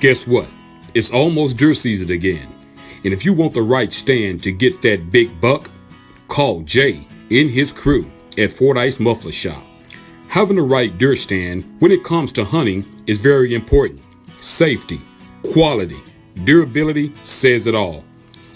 Guess what? It's almost deer season again. And if you want the right stand to get that big buck, call Jay and his crew at Fordyce Muffler Shop. Having the right deer stand when it comes to hunting is very important. Safety, quality, durability says it all.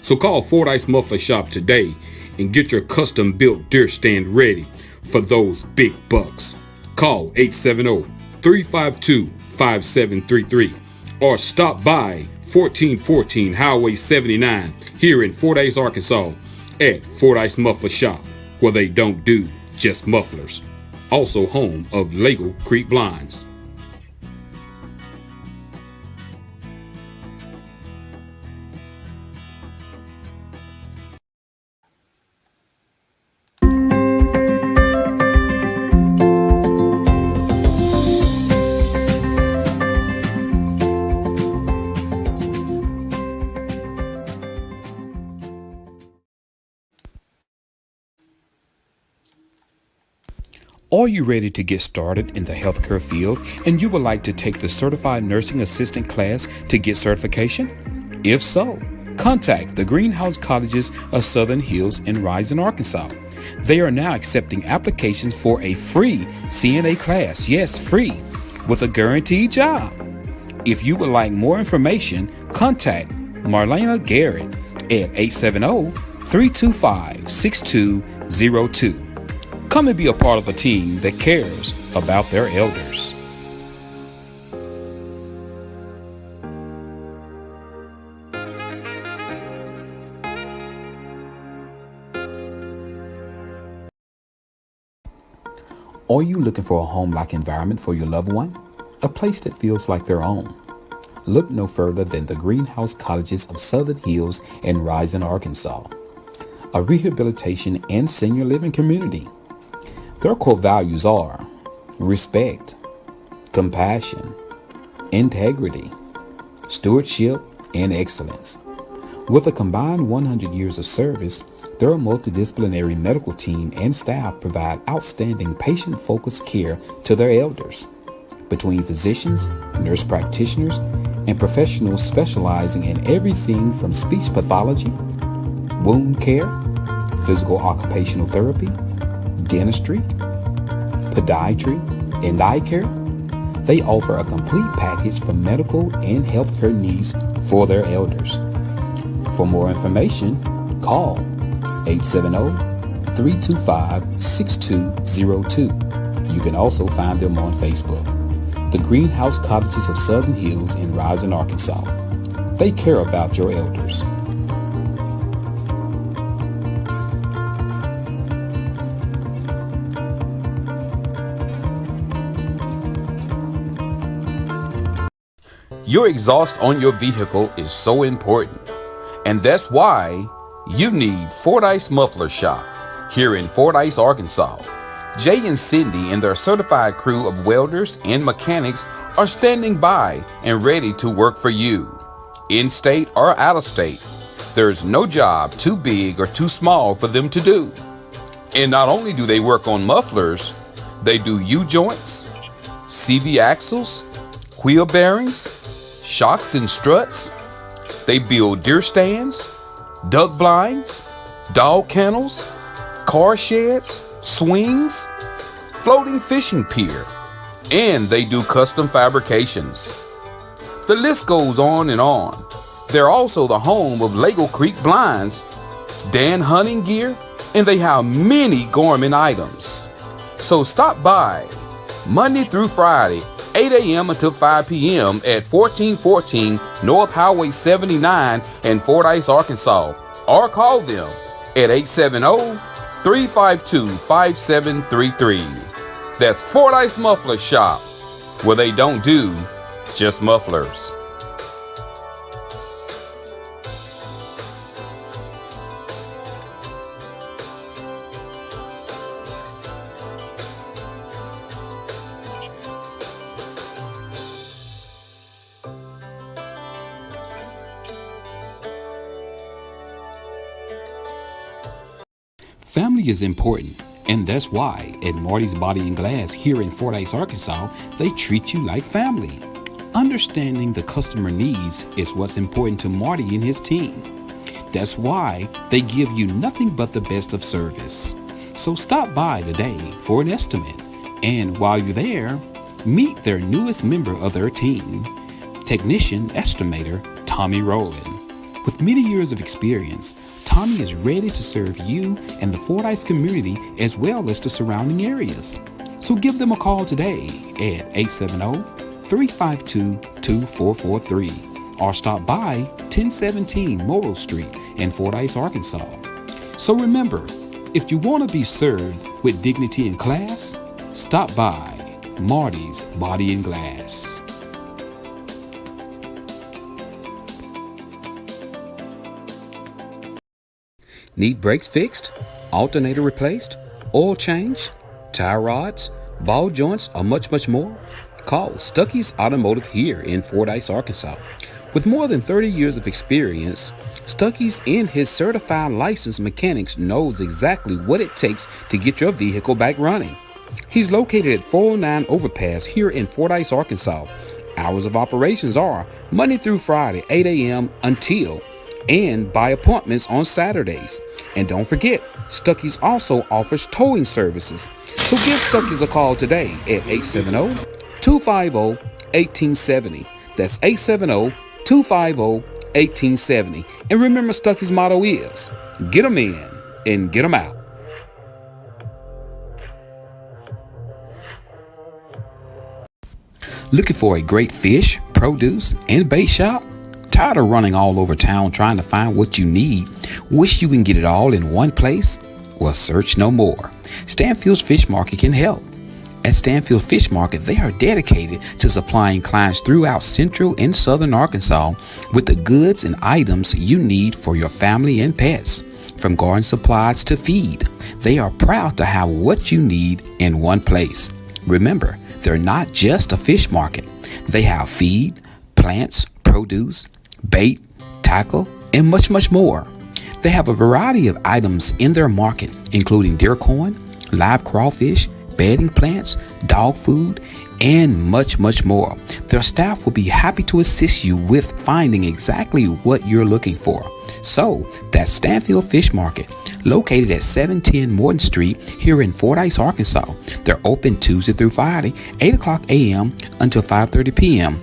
So call Fordyce Muffler Shop today and get your custom built deer stand ready for those big bucks. Call 870-352-5733 or stop by 1414 Highway 79 here in Fordyce, Arkansas at Fordyce Muffler Shop, where they don't do just mufflers. Also home of Lego Creek Blinds. Are you ready to get started in the healthcare field and you would like to take the Certified Nursing Assistant class to get certification? If so, contact the Greenhouse Cottages of Southern Hills in Rison, Arkansas. They are now accepting applications for a free CNA class, yes, free, with a guaranteed job. If you would like more information, contact Marlena Garrett at 870-325-6202. Come and be a part of a team that cares about their elders. Are you looking for a home-like environment for your loved one? A place that feels like their own? Look no further than the Greenhouse Cottages of Southern Hills in Rison, Arkansas, a rehabilitation and senior living community. Their core values are respect, compassion, integrity, stewardship, and excellence. With a combined 100 years of service, their multidisciplinary medical team and staff provide outstanding patient-focused care to their elders. Between physicians, nurse practitioners, and professionals specializing in everything from speech pathology, wound care, physical occupational therapy, dentistry, podiatry, and eye care, they offer a complete package for medical and healthcare needs for their elders. For more information, call 870-325-6202. You can also find them on Facebook. The Greenhouse Cottages of Southern Hills in Rison, Arkansas. They care about your elders. Your exhaust on your vehicle is so important, and that's why you need Fordyce Muffler Shop here in Fordyce, Arkansas. Jay and Cindy and their certified crew of welders and mechanics are standing by and ready to work for you. In-state or out-of-state, there's no job too big or too small for them to do. And not only do they work on mufflers, they do U-joints, CV axles, wheel bearings, shocks and struts. They build deer stands, duck blinds, dog kennels, car sheds, swings, floating fishing pier, and they do custom fabrications. The list goes on and on. They're also the home of Lego Creek Blinds, Dan hunting gear, and they have many gourmet items. So stop by Monday through Friday, 8 a.m. until 5 p.m. at 1414 North Highway 79 in Fordyce, Arkansas, or call them at 870-352-5733. That's Fordyce Muffler Shop, where they don't do just mufflers. Family is important, and that's why at Marty's Body and Glass here in Fordyce, Arkansas, they treat you like family. Understanding the customer needs is what's important to Marty and his team. That's why they give you nothing but the best of service. So stop by today for an estimate. And while you're there, meet their newest member of their team, technician estimator Tommy Rowland. With many years of experience, Tommy is ready to serve you and the Fordyce community as well as the surrounding areas. So give them a call today at 870-352-2443 or stop by 1017 Morrill Street in Fordyce, Arkansas. So remember, if you want to be served with dignity and class, stop by Marty's Body and Glass. Need brakes fixed, alternator replaced, oil change, tire rods, ball joints, or much more? Call Stuckey's Automotive here in Fordyce, Arkansas. With more than 30 years of experience, Stuckey's and his certified licensed mechanics knows exactly what it takes to get your vehicle back running. He's located at 409 Overpass here in Fordyce, Arkansas. Hours of operations are Monday through Friday, 8 a.m. until and by appointments on Saturdays. And don't forget, Stuckey's also offers towing services. So give Stuckey's a call today at 870-250-1870. That's 870-250-1870. And remember, Stuckey's motto is, get 'em in and get 'em out. Looking for a great fish, produce, and bait shop? Tired of running all over town trying to find what you need? Wish you can get it all in one place? Well, search no more. Stanfield's Fish Market can help. At Stanfield Fish Market, they are dedicated to supplying clients throughout central and southern Arkansas with the goods and items you need for your family and pets. From garden supplies to feed, they are proud to have what you need in one place. Remember, they're not just a fish market. They have feed, plants, produce, bait, tackle, and much more. They have a variety of items in their market, including deer corn, live crawfish, bedding plants, dog food, and much more. Their staff will be happy to assist you with finding exactly what you're looking for. So, that's Stanfield Fish Market, located at 710 Morton Street here in Fordyce, Arkansas. They're open Tuesday through Friday, 8 o'clock a.m. until 5:30 p.m.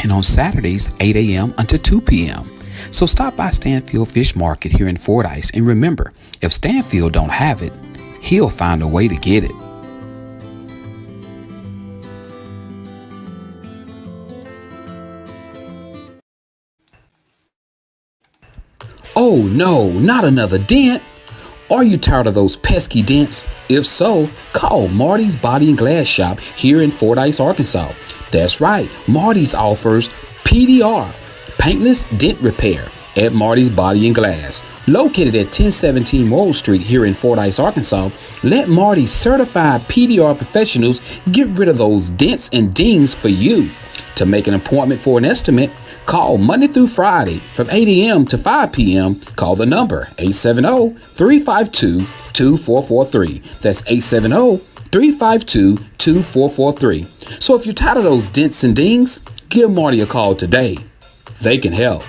and on Saturdays, 8 a.m. until 2 p.m. So stop by Stanfield Fish Market here in Fordyce, and remember, if Stanfield don't have it, he'll find a way to get it. Oh no, not another dent! Are you tired of those pesky dents? If so, call Marty's Body and Glass Shop here in Fordyce, Arkansas. That's right, Marty's offers PDR, paintless dent repair, at Marty's Body and Glass. Located at 1017 Morrill Street here in Fordyce, Arkansas, let Marty's certified PDR professionals get rid of those dents and dings for you. To make an appointment for an estimate, call Monday through Friday from 8 a.m. to 5 p.m. Call the number 870-352-2443. That's 870-352-2443. So if you're tired of those dents and dings, give Marty a call today. They can help.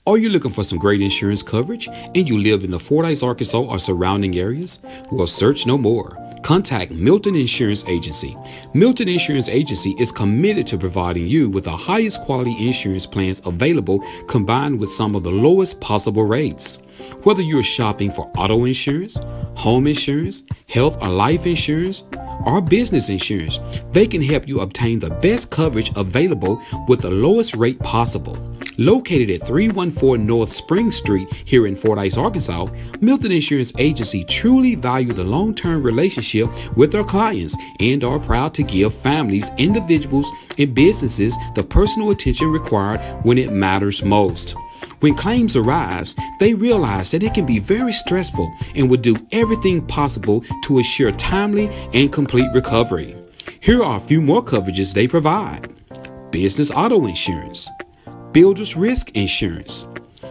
Are you looking for some great insurance coverage and you live in the Fordyce, Arkansas or surrounding areas? Well, search no more. Contact Milton Insurance Agency. Milton Insurance Agency is committed to providing you with the highest quality insurance plans available, combined with some of the lowest possible rates. Whether you're shopping for auto insurance, home insurance, health or life insurance, or business insurance, they can help you obtain the best coverage available with the lowest rate possible. Located at 314 North Spring Street here in Fordyce, Arkansas, Milton Insurance Agency truly value the long-term relationship with their clients and are proud to give families, individuals, and businesses the personal attention required when it matters most. When claims arise, they realize that it can be very stressful and will do everything possible to assure timely and complete recovery. Here are a few more coverages they provide: business auto insurance, builder's risk insurance,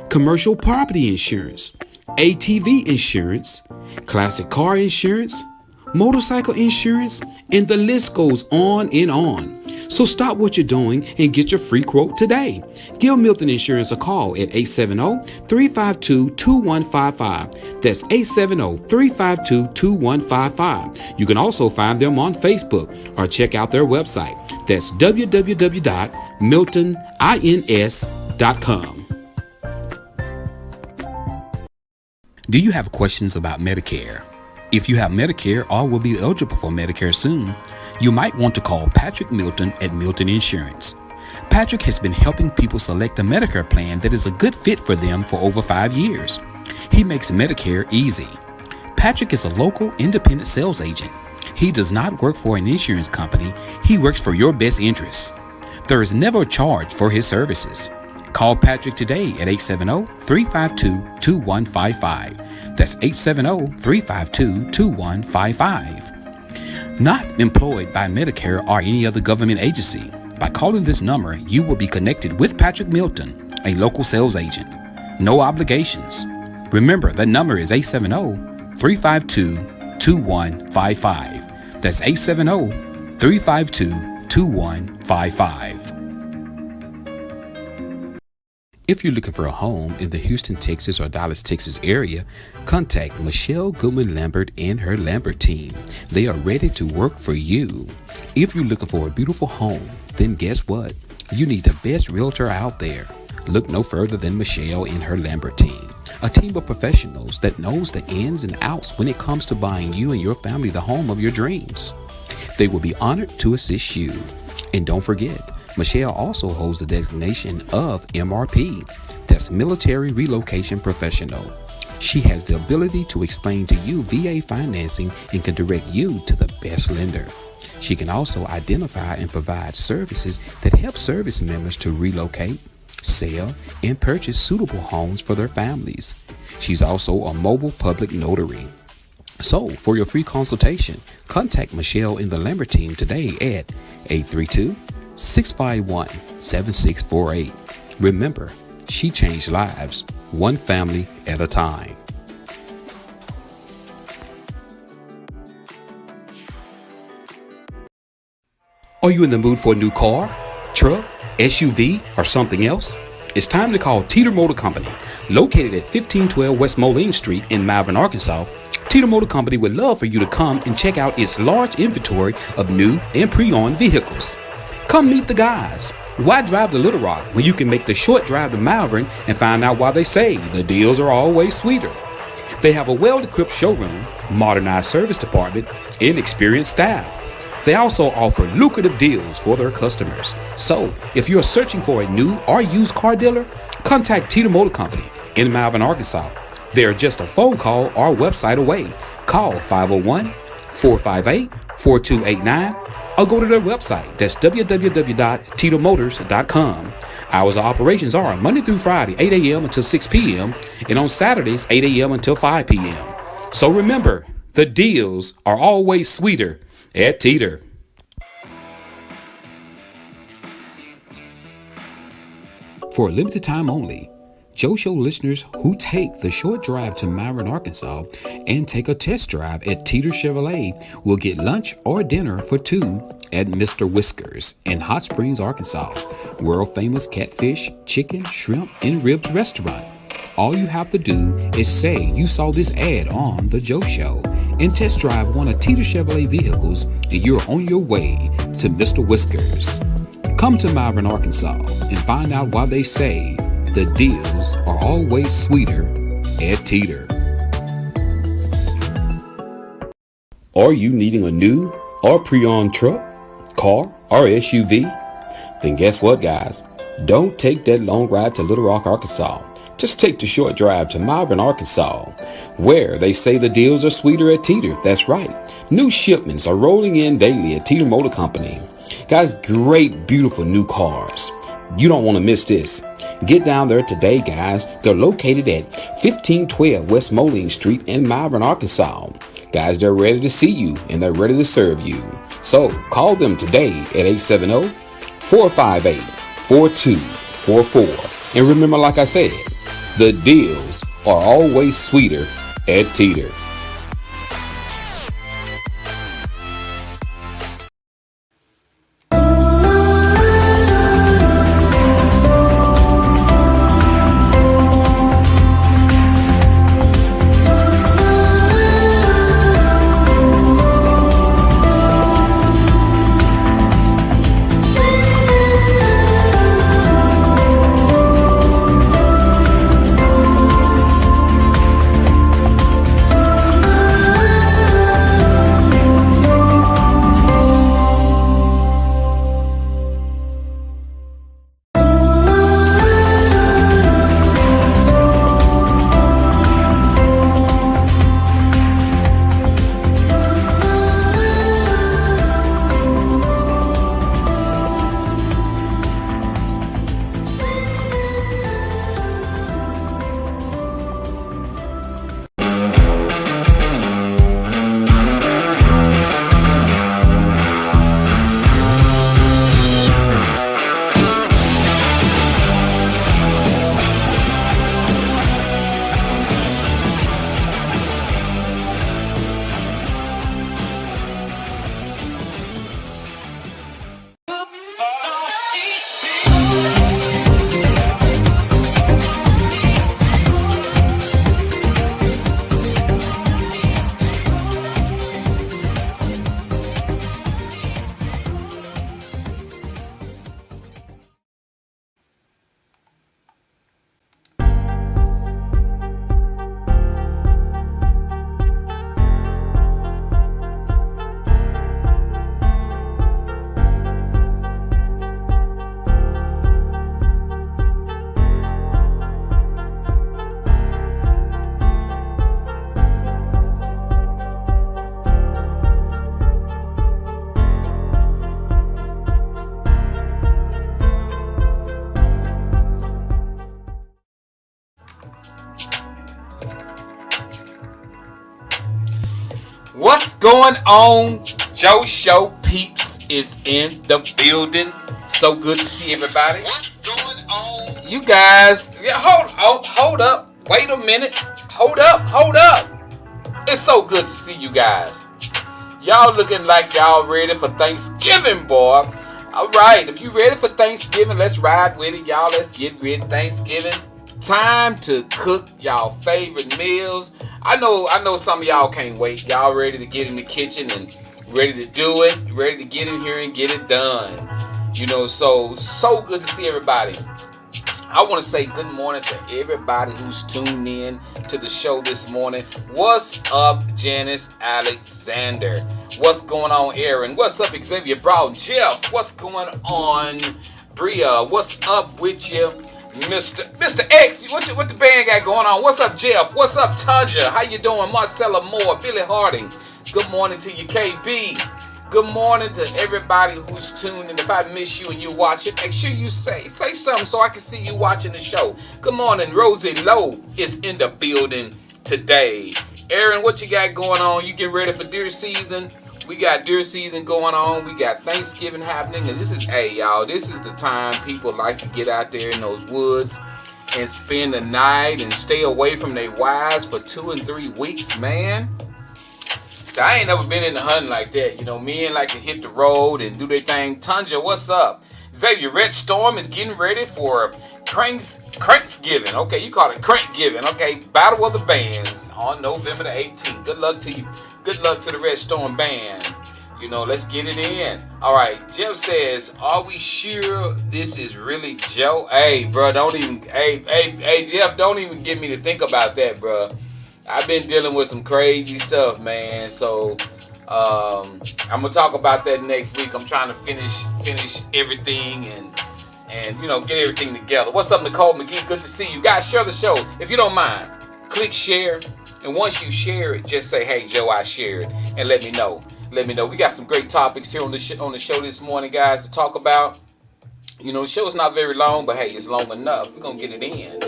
commercial property insurance, ATV insurance, classic car insurance, motorcycle insurance, and the list goes on and on. So stop what you're doing and get your free quote today. Give Milton Insurance a call at 870-352-2155. That's 870-352-2155. You can also find them on Facebook or check out their website. That's www.miltonins.com. Do you have questions about Medicare? If you have Medicare or will be eligible for Medicare soon, you might want to call Patrick Milton at Milton Insurance. Patrick has been helping people select a Medicare plan that is a good fit for them for over 5 years. He makes Medicare easy. Patrick is a local independent sales agent. He does not work for an insurance company. He works for your best interests. There is never a charge for his services. Call Patrick today at 870-352-2155. That's 870-352-2155. Not employed by Medicare or any other government agency. By calling this number, you will be connected with Patrick Milton, a local sales agent. No obligations. Remember, that number is 870-352-2155. That's 870-352-2155. If you're looking for a home in the Houston, Texas or Dallas, Texas area, contact Michelle Goodman Lambert and her Lambert team. They are ready to work for you. If you're looking for a beautiful home, then guess what? You need the best realtor out there. Look no further than Michelle and her Lambert team. A team of professionals that knows the ins and outs when it comes to buying you and your family the home of your dreams. They will be honored to assist you. And don't forget, Michelle also holds the designation of MRP, that's Military Relocation Professional. She has the ability to explain to you VA financing and can direct you to the best lender. She can also identify and provide services that help service members to relocate, sell, and purchase suitable homes for their families. She's also a mobile public notary. So, for your free consultation, contact Michelle and the Lambert team today at 832-651-7648. Remember, she changed lives, one family at a time. Are you in the mood for a new car, truck, SUV, or something else? It's time to call Teeter Motor Company. Located at 1512 West Moline Street in Malvern, Arkansas, Teeter Motor Company would love for you to come and check out its large inventory of new and pre-owned vehicles. Come meet the guys. Why drive to Little Rock when you can make the short drive to Malvern and find out why they say the deals are always sweeter? They have a well-equipped showroom, modernized service department, and experienced staff. They also offer lucrative deals for their customers. So, if you're searching for a new or used car dealer, contact Teeter Motor Company in Malvern, Arkansas. They are just a phone call or website away. Call 501-458-4289 or go to their website. That's www.teetermotors.com. Hours of operations are Monday through Friday, 8 a.m. until 6 p.m. and on Saturdays, 8 a.m. until 5 p.m. So remember, the deals are always sweeter at Teeter. For a limited time only, Joe Show listeners who take the short drive to Malvern, Arkansas and take a test drive at Teeter Chevrolet will get lunch or dinner for two at Mr. Whiskers in Hot Springs, Arkansas, world famous catfish, chicken, shrimp, and ribs restaurant. All you have to do is say you saw this ad on The Joe Show and test drive one of Teeter Chevrolet vehicles and you're on your way to Mr. Whiskers. Come to Malvern, Arkansas and find out why they say the deals are always sweeter at Teeter. Are you needing a new or pre-owned truck, car, or SUV? Then guess what, guys? Don't take that long ride to Little Rock, Arkansas. Just take the short drive to Malvern, Arkansas, where they say the deals are sweeter at Teeter. That's right. New shipments are rolling in daily at Teeter Motor Company. Guys, great, beautiful new cars. You don't want to miss this. Get down there today, guys. They're located at 1512 West Moline Street in Malvern, Arkansas. Guys, they're ready to see you and they're ready to serve you. So call them today at 870-458-4244. And remember, like I said, the deals are always sweeter at Teeter. going on? Joe Show peeps is in the building. So good to see everybody. What's going on? You guys, yeah, hold up. Wait a minute. Hold up. It's so good to see you guys. Y'all looking like y'all ready for Thanksgiving, boy. All right, if you ready for Thanksgiving, let's ride with it, y'all. Let's get ready for Thanksgiving. Time to cook y'all favorite meals. I know some of y'all can't wait. Y'all ready to get in the kitchen and ready to do it. Ready to get in here and get it done. You know, so good to see everybody. I want to say good morning to everybody who's tuned in to the show this morning. What's up, Janice Alexander? What's going on, Aaron? What's up, Xavier Brown? Jeff, what's going on, Bria? What's up with you, Mr. X? What the band got going on? What's up, Jeff? What's up, Tanja? How you doing, Marcella Moore, Billy Harding? Good morning to you, KB. Good morning to everybody who's tuned in. If I miss you and you watch it, make sure you say something so I can see you watching the show. Good morning, Rosie Lowe is in the building today. Aaron, what you got going on? You getting ready for deer season? We got deer season going on. We got Thanksgiving happening. And this is the time people like to get out there in those woods and spend the night and stay away from their wives for 2 and 3 weeks, man. I ain't never been in the hunting like that. You know, men like to hit the road and do their thing. Tanja, what's up? Xavier, Red Storm is getting ready for Cranksgiving. Okay, you call it Crankgiving. Okay, Battle of the Bands on November the 18th. Good luck to you. Good luck to the Red Storm band. You know, let's get it in. All right, Jeff says, are we sure this is really Joe? Hey, bro, hey, Jeff, don't even get me to think about that, bro. I've been dealing with some crazy stuff, man. So I'm gonna talk about that next week. I'm trying to finish everything and you know, get everything together. What's up, Nicole McGee? Good to see you guys. Share the show if you don't mind. Click share, and once you share it, just say, "Hey, Joe, I shared," and let me know. We got some great topics here on the show this morning, guys, to talk about. You know, the show is not very long, but hey, it's long enough. We're gonna get it in.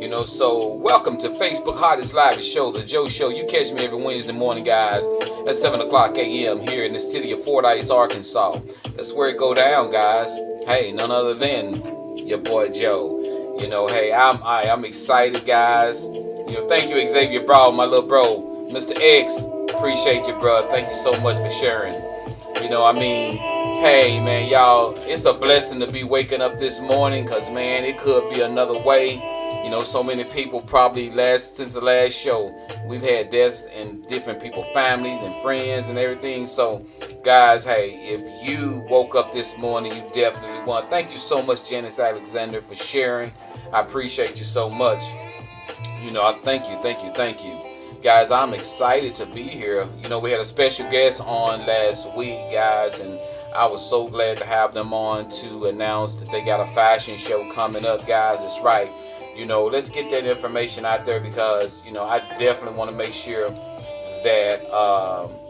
You know, so welcome to Facebook Hottest Live Show, the Joe Show. You catch me every Wednesday morning, guys, at 7 o'clock a.m. here in the city of Fordyce, Arkansas. That's where it go down, guys. Hey, none other than your boy Joe. You know, hey, I'm excited, guys. You know, thank you, Xavier Brown, my little bro. Mr. X, appreciate you, bro. Thank you so much for sharing. You know, I mean, hey, man, y'all, it's a blessing to be waking up this morning because, man, it could be another way. You know, so many people probably since the last show, we've had deaths in different people's families and friends and everything. So, guys, hey, if you woke up this morning, you definitely won. Thank you so much, Janice Alexander, for sharing. I appreciate you so much. You know, I thank you. Guys, I'm excited to be here. You know, we had a special guest on last week, guys, and I was so glad to have them on to announce that they got a fashion show coming up, guys. That's right. You know, let's get that information out there because, you know, I definitely want to make sure that,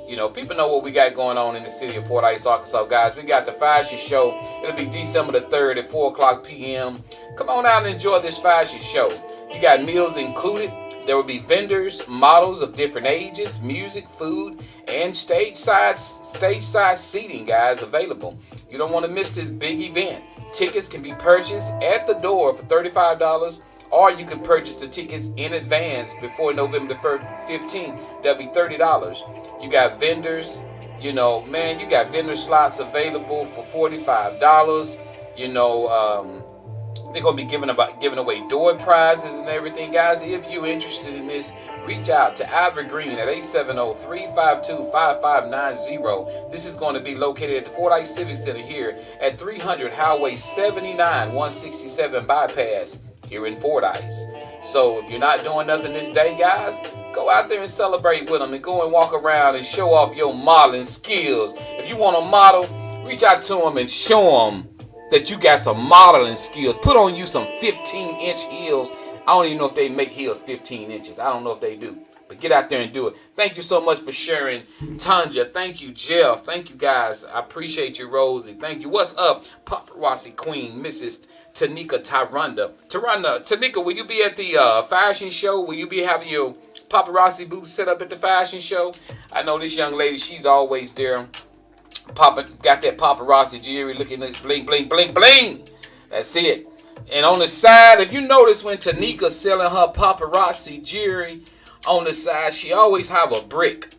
you know, people know what we got going on in the city of Fordyce, Arkansas. Guys, we got the fashion show. It'll be December the 3rd at 4 o'clock p.m. Come on out and enjoy this fashion show. You got meals included. There will be vendors, models of different ages, music, food, and stage side seating, guys, available. You don't want to miss this big event. Tickets can be purchased at the door for $35. Or you can purchase the tickets in advance before November the 15th. That'll be $30. You got vendors, you know, man, you got vendor slots available for $45. You know, they're going to be giving away door prizes and everything. Guys, if you're interested in this, reach out to Ivory Green at 870-352-5590. This is going to be located at the Fordyce Civic Center here at 300 Highway 79, 167 Bypass. Here in Fordyce. So if you're not doing nothing this day, guys, go out there and celebrate with them and go and walk around and show off your modeling skills. If you want to model, reach out to them and show them that you got some modeling skills. Put on you some 15-inch heels. I don't even know if they make heels 15 inches. I don't know if they do. But get out there and do it. Thank you so much for sharing, Tanja. Thank you, Jeff. Thank you, guys. I appreciate you, Rosie. Thank you. What's up, Paparazzi Queen, Mrs. Tanika Tanika, will you be at the fashion show? Will you be having your paparazzi booth set up at the fashion show. I know this young lady, she's always there. Got that paparazzi jewelry looking like bling, bling, bling, bling. That's it. And on the side, if you notice when Tanika's selling her paparazzi jewelry, on the side, she always have a brick.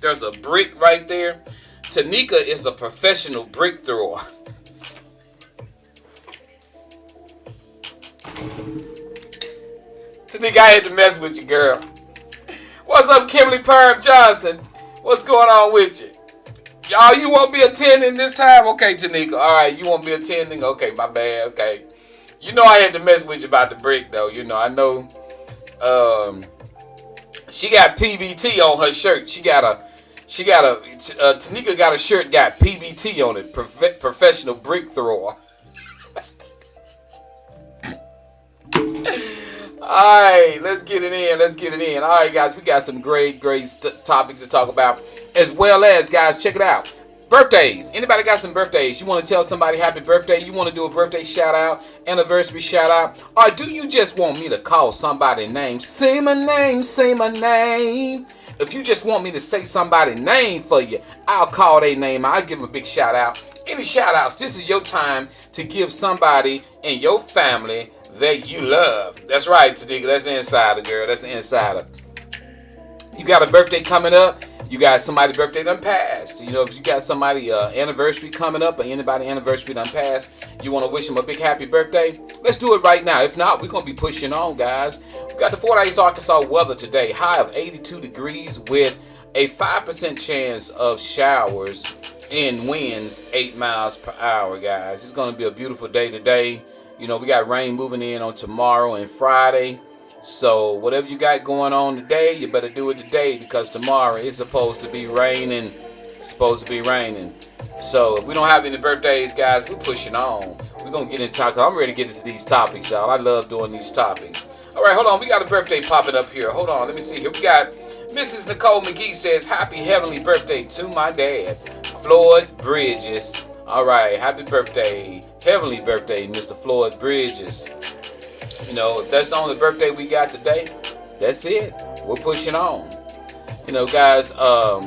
There's a brick right there. Tanika is a professional brick thrower. Tanika, I had to mess with you, girl. What's up, Kimberly Perm Johnson? What's going on with you? Y'all, you won't be attending this time? Okay, Tanika. All right, you won't be attending? Okay, my bad. Okay. You know I had to mess with you about the brick, though. You know, I know. She got PBT on her shirt. Tanika got a shirt, got PBT on it. Professional brick thrower. Alright, let's get it in. Alright, guys, we got some great topics to talk about. As well as, guys, check it out. Birthdays. Anybody got some birthdays? You want to tell somebody happy birthday? You want to do a birthday shout out, anniversary shout out? Or do you just want me to call somebody's name? Say my name, say my name. If you just want me to say somebody's name for you, I'll call their name. I'll give them a big shout out. Any shout outs, this is your time to give somebody in your family that you love. That's right, Tanika. That's the insider, girl. That's the insider. You got a birthday coming up. You got somebody's birthday done passed. You know, if you got somebody anniversary coming up or anybody anniversary done passed, you want to wish them a big happy birthday, let's do it right now. If not, we're going to be pushing on, guys. We got the Fordyce, Arkansas weather today. High of 82 degrees with a 5% chance of showers and winds 8 miles per hour, guys. It's going to be a beautiful day today. You know, we got rain moving in on tomorrow and Friday. So whatever you got going on today, you better do it today because tomorrow it's supposed to be raining. So if we don't have any birthdays, guys, we're pushing on. We're going to get into talking. I'm ready to get into these topics, y'all. I love doing these topics. All right, hold on. We got a birthday popping up here. Hold on. Let me see here. We got Mrs. Nicole McGee says, happy heavenly birthday to my dad, Floyd Bridges. All right, happy birthday. Heavenly birthday, Mr. Floyd Bridges. You know, if that's the only birthday we got today, that's it. We're pushing on. You know, guys, hold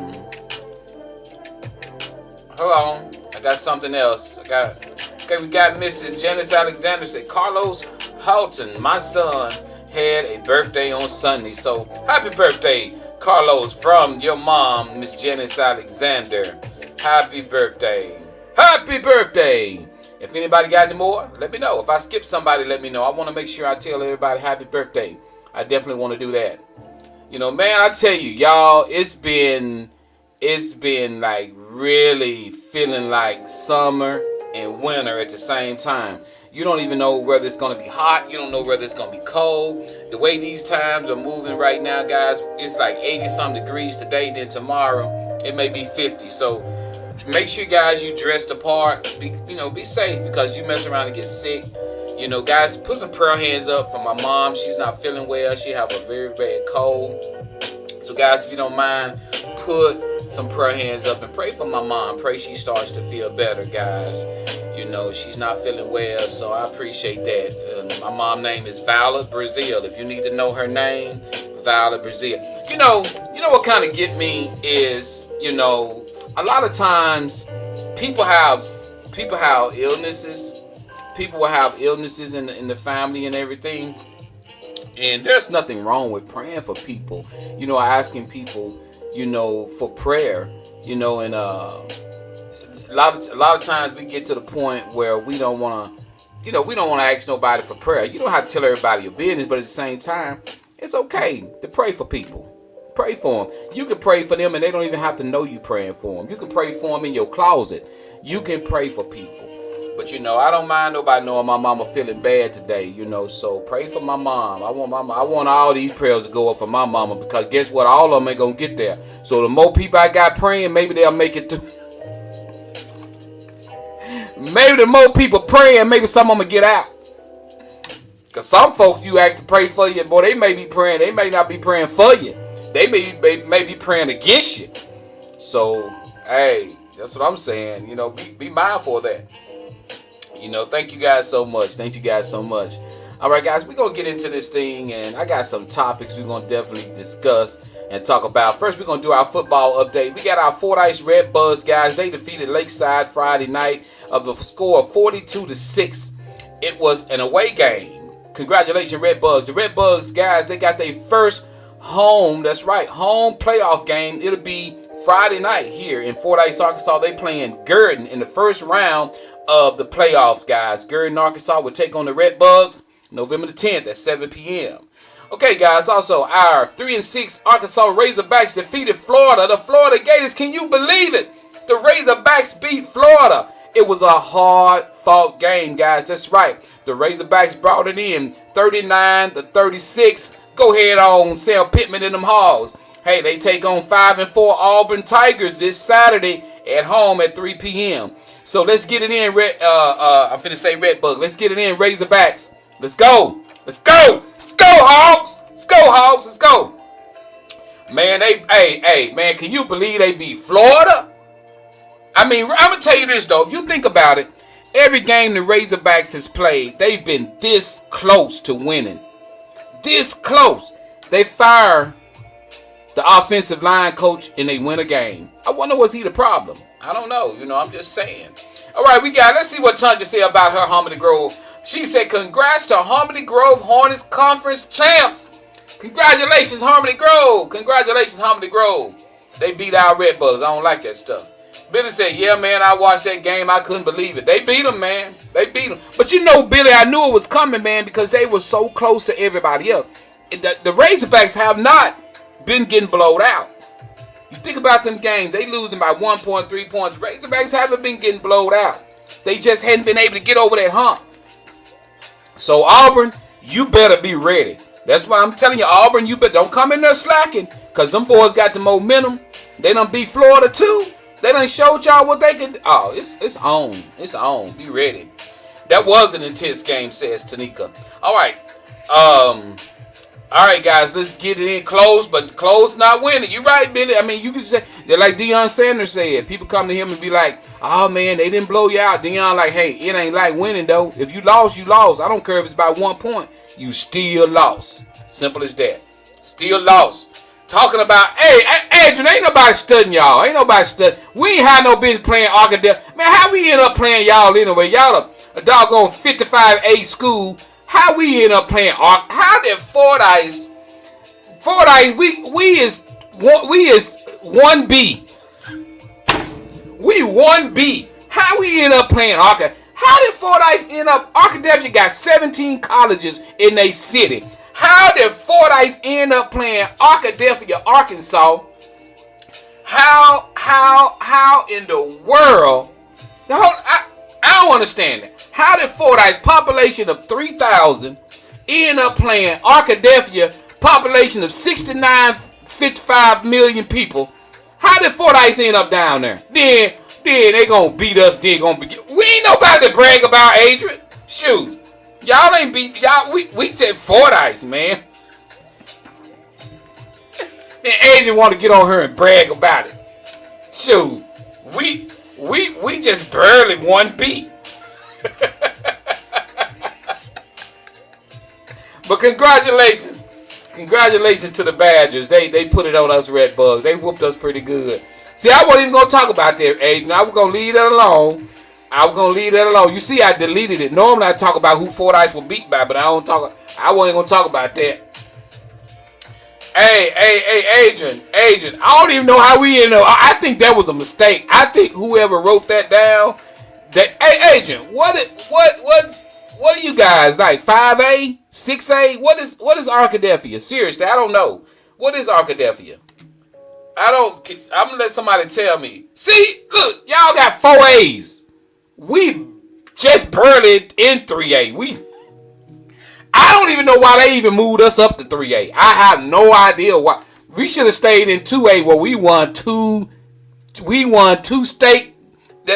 on. I got something else. We got Mrs. Janice Alexander said, Carlos Houghton, my son, had a birthday on Sunday. So, happy birthday, Carlos, from your mom, Miss Janice Alexander. Happy birthday. Happy birthday. If anybody got any more, let me know. If I skip somebody, let me know. I want to make sure I tell everybody happy birthday. I definitely want to do that. You know, man, I tell you, y'all, it's been like really feeling like summer and winter at the same time. You don't even know whether it's going to be hot. You don't know whether it's going to be cold. The way these times are moving right now, guys, it's like 80-some degrees today. Then tomorrow, it may be 50. So make sure, guys, you dress the part. Be safe because you mess around and get sick. You know, guys, put some prayer hands up for my mom. She's not feeling well. She have a very bad cold. So, guys, if you don't mind, put some prayer hands up and pray for my mom. Pray she starts to feel better, guys. You know, she's not feeling well, so I appreciate that. My mom's name is Violet Brazil. If you need to know her name, Violet Brazil. You know what kind of get me is, you know, a lot of times people have illnesses. People will have illnesses in the family and everything. And there's nothing wrong with praying for people. You know, asking people, you know, for prayer. You know, and a lot of times we get to the point where we don't want to ask nobody for prayer. You don't have to tell everybody your business, but at the same time, it's okay to pray for people. Pray for them. You can pray for them and they don't even have to know you praying for them. You can pray for them in your closet. You can pray for people. But, you know, I don't mind nobody knowing my mama feeling bad today, you know, so pray for my mom. I want all these prayers to go up for my mama because guess what? All of them ain't going to get there. So the more people I got praying, maybe they'll make it through. Maybe the more people praying, maybe some of them will get out. Because some folks you ask to pray for you, boy, they may be praying. They may not be praying for you. They may be praying against you. So, hey, that's what I'm saying. You know, be mindful of that. You know, thank you guys so much. All right, guys, we're going to get into this thing, and I got some topics we're going to definitely discuss and talk about. First, we're going to do our football update. We got our Fordyce Redbugs, guys. They defeated Lakeside Friday night of a score of 42-6. It was an away game. Congratulations, Redbugs. The Redbugs, guys, they got their first home, that's right, home playoff game. It'll be Friday night here in Fordyce, Arkansas. They playing Gurdon in the first round of the playoffs, guys. Gurdon, Arkansas will take on the Redbugs November the 10th at 7 p.m. Okay, guys, also our 3-6 Arkansas Razorbacks defeated Florida. The Florida Gators, can you believe it? The Razorbacks beat Florida. It was a hard-fought game, guys. That's right. The Razorbacks brought it in 39-36. Go ahead on, Sam Pittman and them Hogs. Hey, they take on 5-4 Auburn Tigers this Saturday at home at 3 p.m. So let's get it in, I'm finna say Redbug. Let's get it in, Razorbacks. Let's go. Let's go. Let's go, Hogs. Let's go, Hogs. Let's go. Man, man, can you believe they beat Florida? I mean, I'm going to tell you this, though. If you think about it, every game the Razorbacks has played, they've been this close to winning. This close. They fire the offensive line coach and they win a game. I wonder, was he the problem? I don't know. I'm just saying. All right, let's see what Tanja said about her Harmony Grove. She said, congrats to Harmony Grove Hornets Conference champs. Congratulations, Harmony Grove. Congratulations, Harmony Grove. They beat our Redbugs. I don't like that stuff. Billy said, yeah, man, I watched that game. I couldn't believe it. They beat them, man. They beat them. But Billy, I knew it was coming, man, because they were so close to everybody else. The Razorbacks have not been getting blowed out. You think about them games, they losing by 1 point, 3 points. Razorbacks haven't been getting blowed out. They just hadn't been able to get over that hump. So Auburn, you better be ready. That's why I'm telling you, Auburn, you better don't come in there slacking, because them boys got the momentum. They done beat Florida too. They done showed y'all what they can do. Oh, it's on. It's on. Be ready. That was an intense game, says Tanika. All right. All right, guys, let's get it in close, but close not winning. You're right, Billy. I mean, you can say, like Deion Sanders said, people come to him and be like, oh, man, they didn't blow you out. Deion like, hey, it ain't like winning, though. If you lost, you lost. I don't care if it's by 1 point. You still lost. Simple as that. Still lost. Talking about, hey, Adrian, ain't nobody studying y'all. Ain't nobody studying. We ain't had no business playing Arkansas. Man, how we end up playing y'all anyway? Y'all a doggone 55A school. How we end up playing Ark? How did Fordyce? We is 1B. We 1B. How we end up playing Arkansas? How did Fordyce end up? Arkansas got 17 colleges in their city. How did Fordyce end up playing Arkansas, Arkansas? How in the world? I don't understand that. How did Fordyce, population of 3,000, end up playing Arkansas, population of 55 million people? How did Fordyce end up down there? Then they gonna beat us. We ain't nobody to brag about, Adrian. Shoot, y'all ain't beat y'all. We just Fordyce, man. Then Adrian want to get on her and brag about it. Shoot, we just barely won beat. But congratulations to the Badgers. They put it on us Redbugs. They whooped us pretty good. See, I wasn't even gonna talk about that, Aiden. I was gonna leave that alone. You see, I deleted it. Normally I talk about who Fordyce will beat by, but I wasn't gonna talk about that. Hey, Adrian, I don't even know how we ended up. I think that was a mistake. I think whoever wrote that down. Hey, Adrian, what are you guys like? 5A, 6A? What is Arkansas? Seriously, I don't know. What is Arkansas? I'm gonna let somebody tell me. See, look, y'all got 4A's. We just barely in 3A. I don't even know why they even moved us up to 3A. I have no idea why. We should have stayed in 2A where we won two state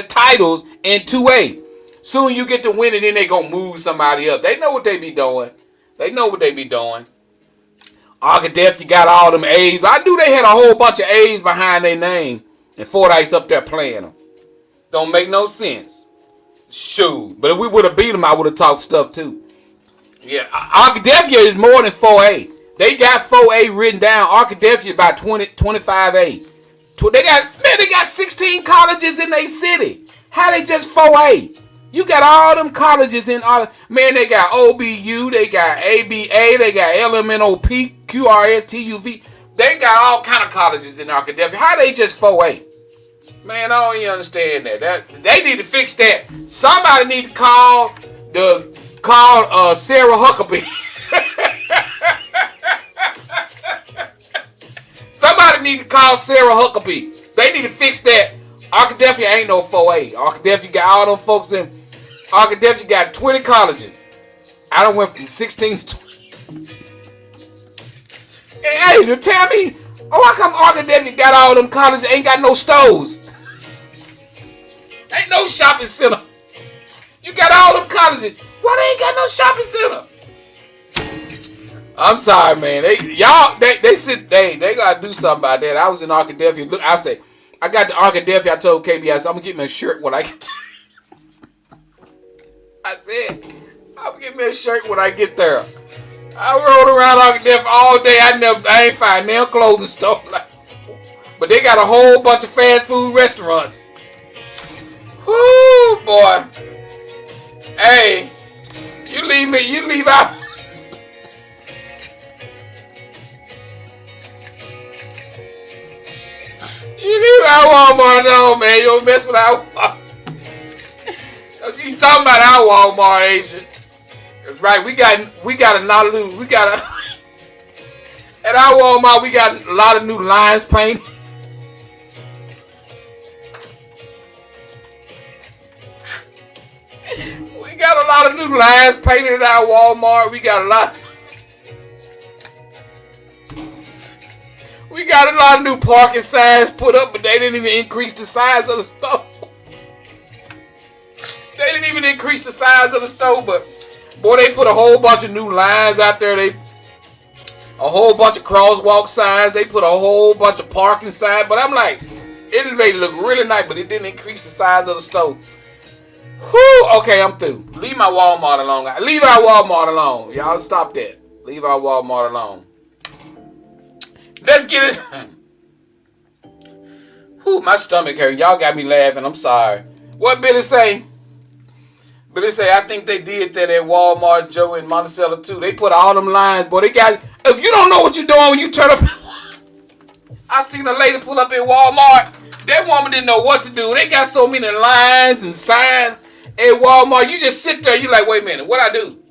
titles in 2A. Soon you get to win it, then they gonna move somebody up. They know what they be doing. Arkansas got all them A's. I knew they had a whole bunch of A's behind their name, and Fordyce up there playing them. Don't make no sense. Shoot. But if we would have beat them, I would have talked stuff too. Yeah, Arkadelphia is more than 4A. They got 4A written down. Arkadelphia is about 25A. They got 16 colleges in their city. How they just 4A? You got all them colleges in all. Man, they got OBU, they got ABA, they got LMNOP, QRS, TUV. They got all kind of colleges in Arkadelphia. How they just 4A? Man, I don't even understand that. They need to fix that. Somebody need to call Sarah Huckabee. Somebody need to call Sarah Huckabee. They need to fix that. Arkadelphia ain't no 4A. Arkadelphia got all them folks in. Arkadelphia got 20 colleges. I done went from 16 to 20. Hey, Adrian, tell me, how come Arkadelphia got all them colleges, ain't got no stores? Ain't no shopping center. You got all them colleges. Why they ain't got no shopping center? I'm sorry, man. They gotta do something about that. I was in Arkadelphia. Look, I got to Arkadelphia. I told KB, I'm gonna get me a shirt when I get there. I said, I'm gonna get me a shirt when I get there. I rode around Arkadelphia all day. I ain't find no clothing store. But they got a whole bunch of fast food restaurants. Whoo, boy. Hey, you leave out. You leave out Walmart alone, man. You don't mess with our Walmart. You talking about our Walmart, Asian? That's right. We got a lot of new. At our Walmart, we got a lot of new lines painted. We got a lot of new lines painted at our Walmart. We got a lot of new parking signs put up, but they didn't even increase the size of the store. They didn't even increase the size of the store, but boy, they put a whole bunch of new lines out there. A whole bunch of crosswalk signs. They put a whole bunch of parking signs. But I'm like, it made it look really nice, but it didn't increase the size of the store. Whew, okay, I'm through. Leave my Walmart alone. Leave our Walmart alone. Y'all stop that. Leave our Walmart alone. Let's get it. Whew, my stomach hurt. Y'all got me laughing. I'm sorry. What Billy say? Billy say, I think they did that at Walmart, Joe, and Monticello, too. They put all them lines, boy. They got, if you don't know what you're doing when you turn up. I seen a lady pull up at Walmart. That woman didn't know what to do. They got so many lines and signs at Walmart. You just sit there. You like, wait a minute. What I do?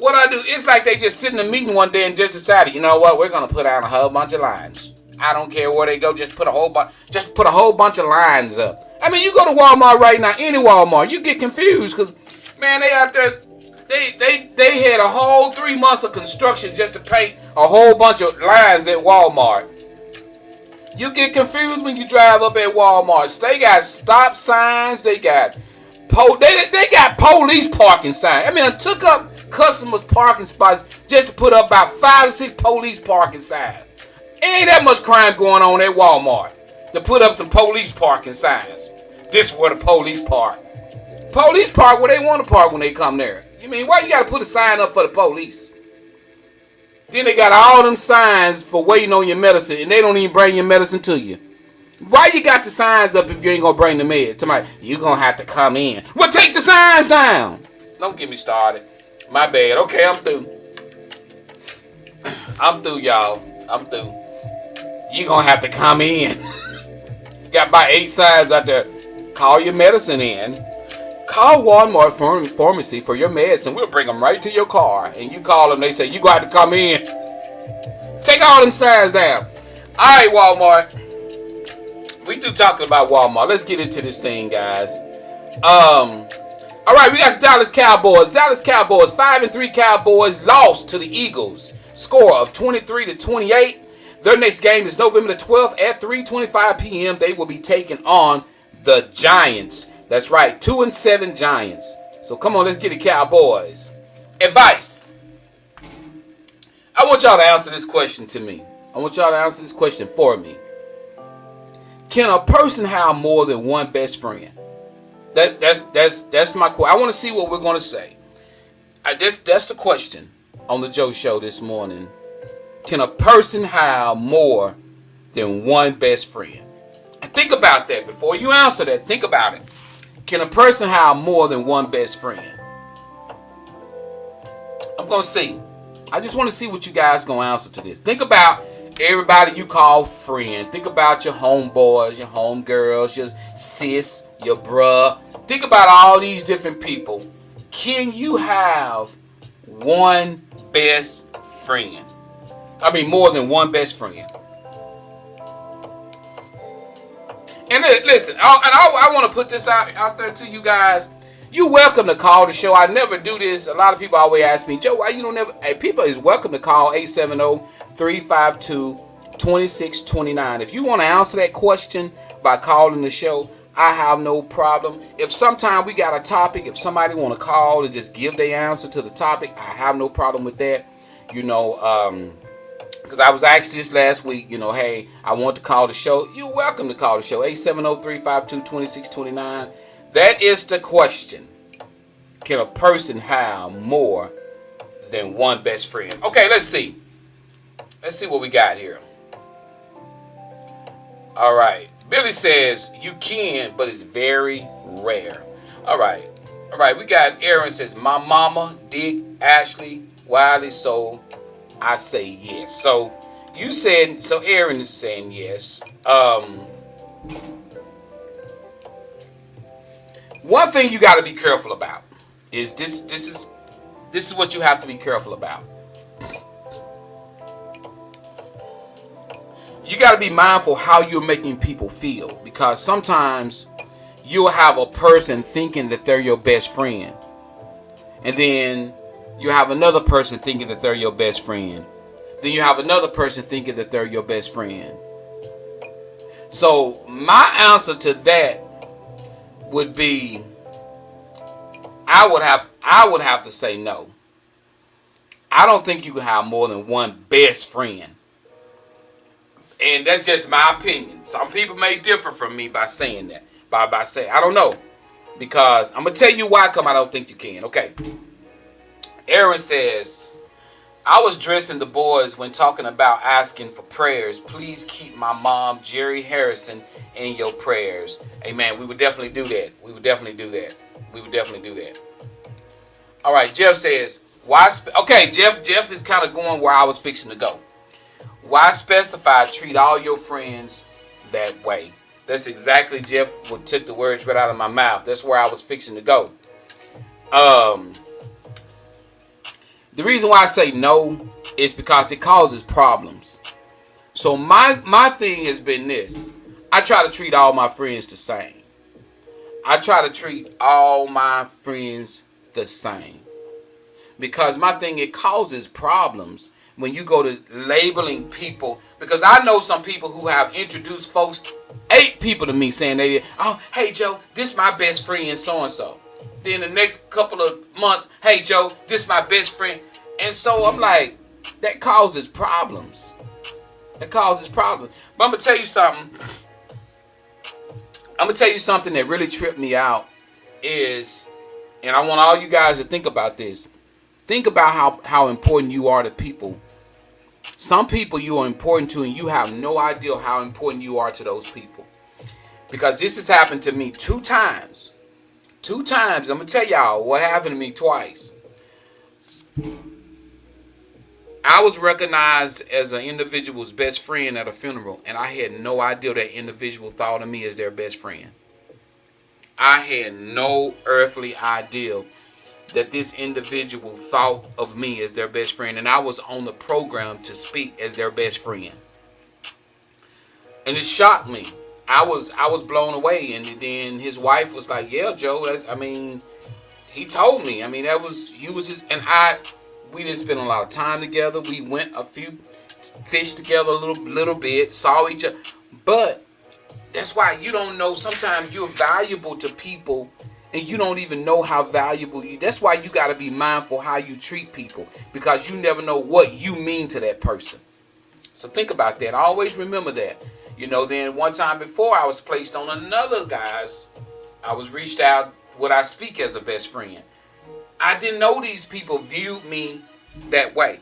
It's like they just sit in a meeting one day and just decided, you know what? We're going to put out a whole bunch of lines. I don't care where they go. Just put a whole bunch of lines up. I mean, you go to Walmart right now, any Walmart, you get confused because, man, they out there, they had a whole 3 months of construction just to paint a whole bunch of lines at Walmart. You get confused when you drive up at Walmart. They got stop signs. They got they got police parking signs. I mean, I took up customers' parking spots just to put up about 5 or 6 police parking signs. Ain't that much crime going on at Walmart to put up some police parking signs. This is where the police park. Police park where they want to park when they come there. You mean, why you got to put a sign up for the police? Then they got all them signs for waiting on your medicine, and they don't even bring your medicine to you. Why you got the signs up if you ain't going to bring the med? Somebody, you going to have to come in. Well, take the signs down. Don't get me started. My bad. Okay, I'm through. I'm through, y'all. I'm through. You going to have to come in. Got about 8 signs out there. Call your medicine in. Call Walmart Pharmacy for your medicine. We'll bring them right to your car. And you call them, they say, you got to come in. Take all them signs down. All right, Walmart. We do talking about Walmart. Let's get into this thing, guys. All right, we got the Dallas Cowboys. Dallas Cowboys, 5-3 Cowboys lost to the Eagles. Score of 23-28. Their next game is November the 12th at 3:25 p.m. They will be taking on the Giants. That's right, 2-7 Giants. So come on, let's get it, Cowboys. Advice. I want y'all to answer this question to me. I want y'all to answer this question for me. Can a person have more than one best friend? That's my question. I want to see what we're going to say. That's the question on the Joe Show this morning. Can a person have more than one best friend? And think about that before you answer that. Think about it. Can a person have more than one best friend? I'm gonna see. I just want to see what you guys gonna answer to this. Think about everybody you call friend. Think about your homeboys, your homegirls, your sis, your bruh. Think about all these different people. Can you have one best friend? I mean, more than one best friend. And listen, I want to put this out there to you guys. You're welcome to call the show. I never do this. A lot of people always ask me, Joe, why you don't never... Hey, people is welcome to call 870-352-2629. If you want to answer that question by calling the show, I have no problem. If sometime we got a topic, if somebody want to call and just give their answer to the topic, I have no problem with that. You know, because I was asked this last week, you know, hey, I want to call the show. You're welcome to call the show, 870-352-2629. That is the question. Can a person have more than one best friend? Okay, let's see. Let's see what we got here. All right. Billy says you can, but it's very rare. All right. All right. We got Aaron says, my mama, Dick, Ashley, Wiley, so I say yes. So you said, so Aaron is saying yes. One thing you got to be careful about is this is what you have to be careful about. You got to be mindful how you're making people feel, because sometimes you'll have a person thinking that they're your best friend, and then you have another person thinking that they're your best friend. Then you have another person thinking that they're your best friend. So my answer to that would be, I would have to say no. I don't think you can have more than one best friend. And that's just my opinion. Some people may differ from me by saying that. By saying, I don't know. Because I'm going to tell you why come I don't think you can. Okay. Aaron says, I was dressing the boys when talking about asking for prayers. Please keep my mom, Jerry Harrison, in your prayers. Amen. We would definitely do that. We would definitely do that. We would definitely do that. All right. Jeff says, why? Okay, Jeff is kind of going where I was fixing to go. Why specify treat all your friends that way? That's exactly, Jeff took the words right out of my mouth. That's where I was fixing to go. The reason why I say no is because it causes problems. So my thing has been this. I try to treat all my friends the same. I try to treat all my friends the same. Because my thing, it causes problems when you go to labeling people. Because I know some people who have introduced folks, 8 people to me saying oh, hey Joe, this my best friend so-and-so. Then the next couple of months, hey Joe, this my best friend. And so I'm like, that causes problems. That causes problems. But I'm going to tell you something. I'm going to tell you something that really tripped me out is, and I want all you guys to think about this. Think about how important you are to people. Some people you are important to and you have no idea how important you are to those people. Because this has happened to me 2 times. 2 times. I'm going to tell y'all what happened to me twice. I was recognized as an individual's best friend at a funeral, and I had no idea that individual thought of me as their best friend. I had no earthly idea that this individual thought of me as their best friend, and I was on the program to speak as their best friend. And it shocked me. I was blown away, and then his wife was like, "Yeah, Joe, he told me. He was his, and we didn't spend a lot of time together. We went a few fish together a little bit, saw each other. But that's why you don't know. Sometimes you're valuable to people, and you don't even know how valuable you. That's why you got to be mindful how you treat people, because you never know what you mean to that person. So think about that. Always remember that. Then one time before, I was placed on another guy's. I was reached out. Would I speak as a best friend? I didn't know these people viewed me that way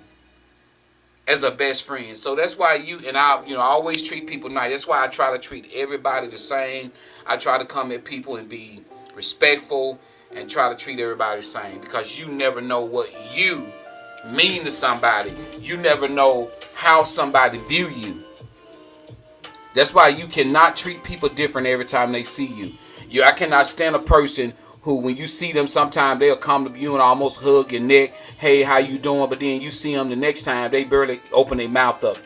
as a best friend. So that's why I always treat people nice. That's why I try to treat everybody the same. I try to come at people and be respectful and try to treat everybody the same, because you never know what you mean to somebody. You never know how somebody view you. That's why you cannot treat people different every time they see you. I cannot stand a person who, when you see them, sometimes they'll come to you and almost hug your neck. Hey, how you doing? But then you see them the next time, they barely open their mouth up.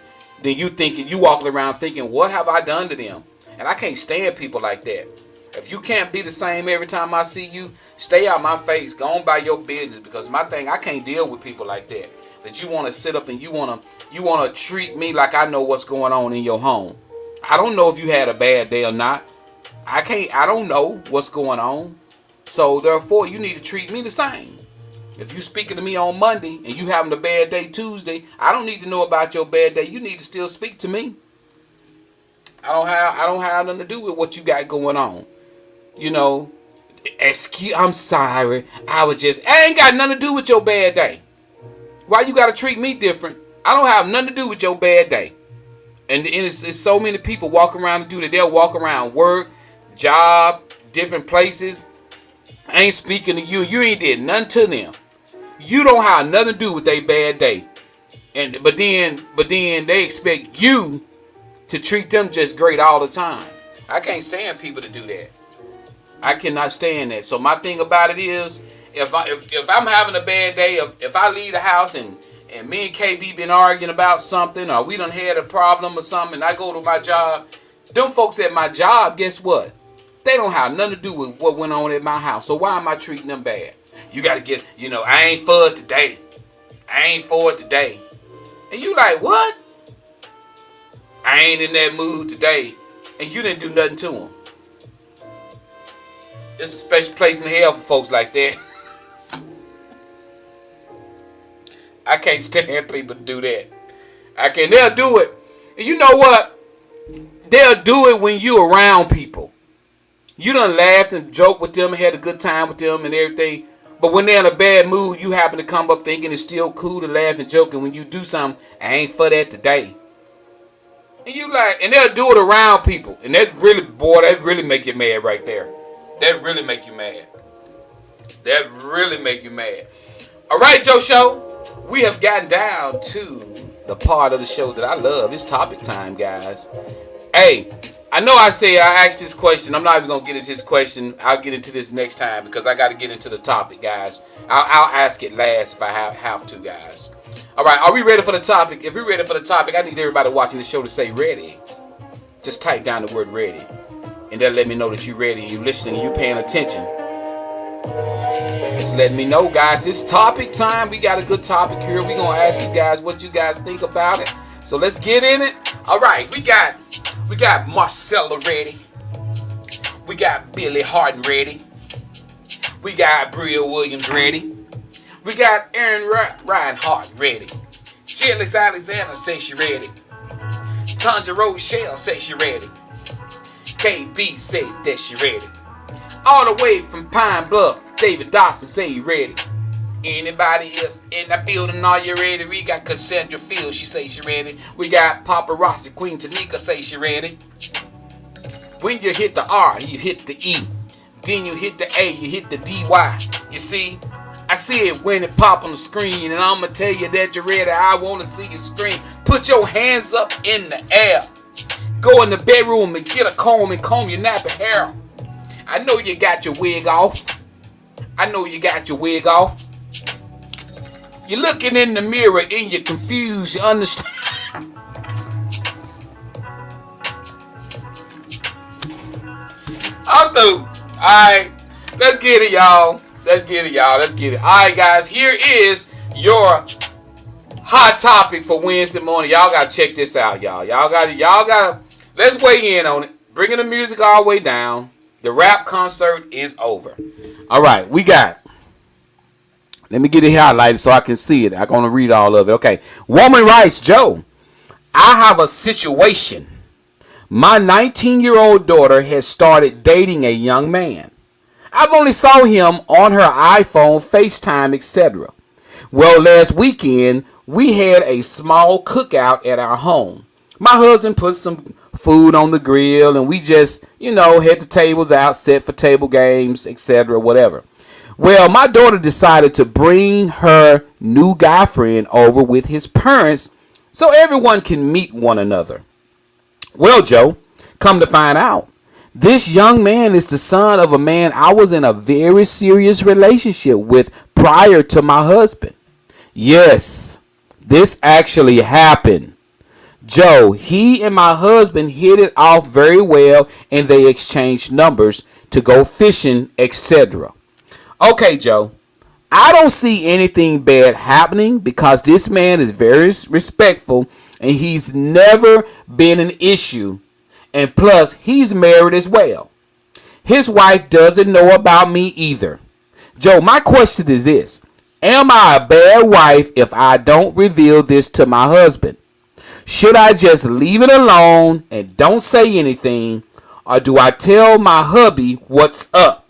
Then you walking around thinking, what have I done to them? And I can't stand people like that. If you can't be the same every time I see you, stay out my face. Go on by your business, because my thing, I can't deal with people like that. That you want to sit up and you want to treat me like I know what's going on in your home. I don't know if you had a bad day or not. I don't know what's going on. So therefore, you need to treat me the same. If you speaking to me on Monday and you having a bad day Tuesday, I don't need to know about your bad day. You need to still speak to me. I don't have nothing to do with what you got going on. I'm sorry. I ain't got nothing to do with your bad day. Why you got to treat me different? I don't have nothing to do with your bad day. And it's so many people walking around and do that. They'll walk around work, job, different places. I ain't speaking to you. You ain't did nothing to them. You don't have nothing to do with their bad day. But then they expect you to treat them just great all the time. I can't stand people to do that. I cannot stand that. So my thing about it is, if I'm having a bad day, if I leave the house and me and KB been arguing about something, or we done had a problem or something, and I go to my job, them folks at my job, guess what? They don't have nothing to do with what went on at my house. So why am I treating them bad? You got to get, I ain't for it today. I ain't for it today. And you like, what? I ain't in that mood today. And you didn't do nothing to them. It's a special place in hell for folks like that. I can't stand people to do that. They'll do it. And you know what? They'll do it when you around people. You done laughed and joked with them and had a good time with them and everything. But when they're in a bad mood, you happen to come up thinking it's still cool to laugh and joke. And when you do something, I ain't for that today. And you like, and they'll do it around people. And that really make you mad right there. That really make you mad. That really make you mad. All right, Joe Show. We have gotten down to the part of the show that I love. It's topic time, guys. Hey, I know I asked this question. I'm not even going to get into this question. I'll get into this next time because I got to get into the topic, guys. I'll ask it last if I have to, guys. All right, are we ready for the topic? If we're ready for the topic, I need everybody watching the show to say ready. Just type down the word ready. And that'll let me know that you're ready and you're listening and you're paying attention. Just letting me know, guys. It's topic time. We got a good topic here. We're going to ask you guys what you guys think about it. So let's get in it. All right, we got Marcella ready. We got Billy Harden ready. We got Bria Williams ready. We got Aaron Reinhardt ready. Chillis Alexander says she ready. Tanja Rochelle says she ready. KB said that she ready. All the way from Pine Bluff, David Dawson say you ready. Anybody else in the building, are you ready? We got Cassandra Fields, she say she ready. We got Paparazzi Queen Tanika say she ready. When you hit the R, you hit the E. Then you hit the A, you hit the DY. You see? I see it when it pop on the screen, and I'm going to tell you that you're ready. I want to see you scream. Put your hands up in the air. Go in the bedroom and get a comb and comb your nappy hair. I know you got your wig off. I know you got your wig off. You're looking in the mirror and you're confused. You understand? I'm through. Alright. Let's get it, y'all. Let's get it. Alright, guys. Here is your hot topic for Wednesday morning. Y'all gotta check this out, y'all. Y'all gotta let's weigh in on it. Bringing the music all the way down. The rap concert is over. Alright, we got. Let me get it highlighted so I can see it. I'm going to read all of it. Okay. Woman writes, Joe, I have a situation. My 19-year-old daughter has started dating a young man. I've only saw him on her iPhone, FaceTime, etc. Well, last weekend, we had a small cookout at our home. My husband put some food on the grill, and we just, had the tables out, set for table games, etc., whatever. Well, my daughter decided to bring her new guy friend over with his parents so everyone can meet one another. Well, Joe, come to find out, this young man is the son of a man I was in a very serious relationship with prior to my husband. Yes, this actually happened. Joe, he and my husband hit it off very well, and they exchanged numbers to go fishing, etc. Okay, Joe, I don't see anything bad happening because this man is very respectful and he's never been an issue. And plus, he's married as well. His wife doesn't know about me either. Joe, my question is this. Am I a bad wife if I don't reveal this to my husband? Should I just leave it alone and don't say anything? Or do I tell my hubby what's up?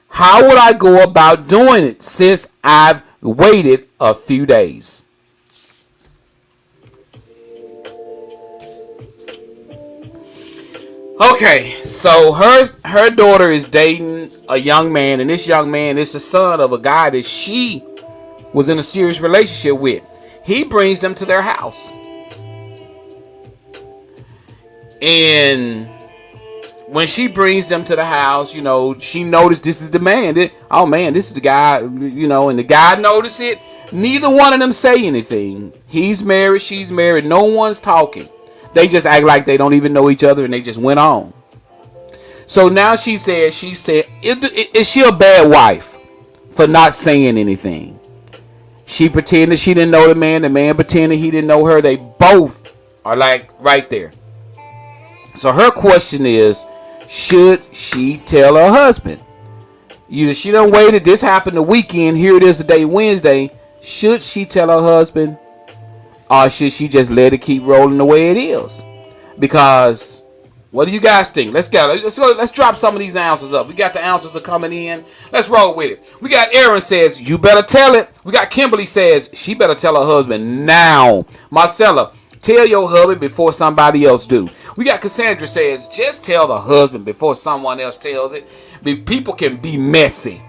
How would I go about doing it since I've waited a few days? Okay, so her daughter is dating a young man, and this young man is the son of a guy that she was in a serious relationship with. He brings them to their house. And when she brings them to the house, she noticed this is the man. Oh man, this is the guy, and the guy noticed it. Neither one of them say anything. He's married, she's married. No one's talking. They just act like they don't even know each other, and they just went on. So now she said, is she a bad wife for not saying anything? She pretended she didn't know the man pretended he didn't know her. They both are like right there. So her question is, should she tell her husband? She done waited. This happened the weekend. Here it is today, Wednesday. Should she tell her husband? Or should she just let it keep rolling the way it is? Because, what do you guys think? Let's go. Let's drop some of these ounces up. We got the ounces are coming in. Let's roll with it. We got Aaron says, you better tell it. We got Kimberly says, she better tell her husband now. Marcella, tell your husband before somebody else do. We got Cassandra says, just tell the husband before someone else tells it. People can be messy.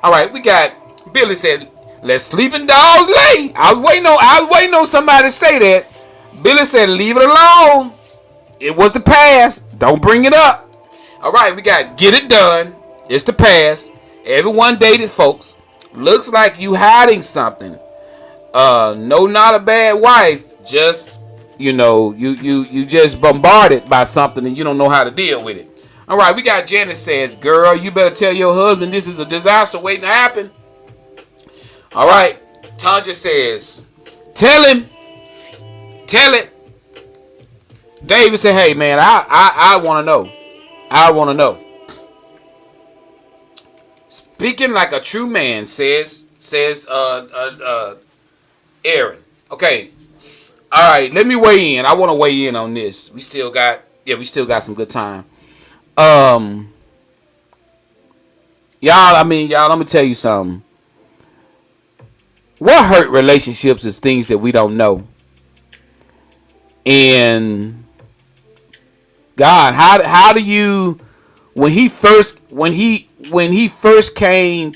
All right, we got Billy said, let sleeping dogs lay. I was waiting on somebody to say that. Billy said, leave it alone. It was the past. Don't bring it up. All right, we got get it done. It's the past. Everyone dated, folks. Looks like you hiding something. No, not a bad wife. Just, you just bombarded by something and you don't know how to deal with it. All right, we got Janet says, girl, you better tell your husband this is a disaster waiting to happen. All right, Tanja says, tell him. Tell it. David said, hey, man, I want to know. I want to know. Speaking like a true man, says Aaron. Okay. All right, let me weigh in. I want to weigh in on this. We still got some good time. Y'all, let me tell you something. What hurt relationships is things that we don't know. And God, how do you, when he first came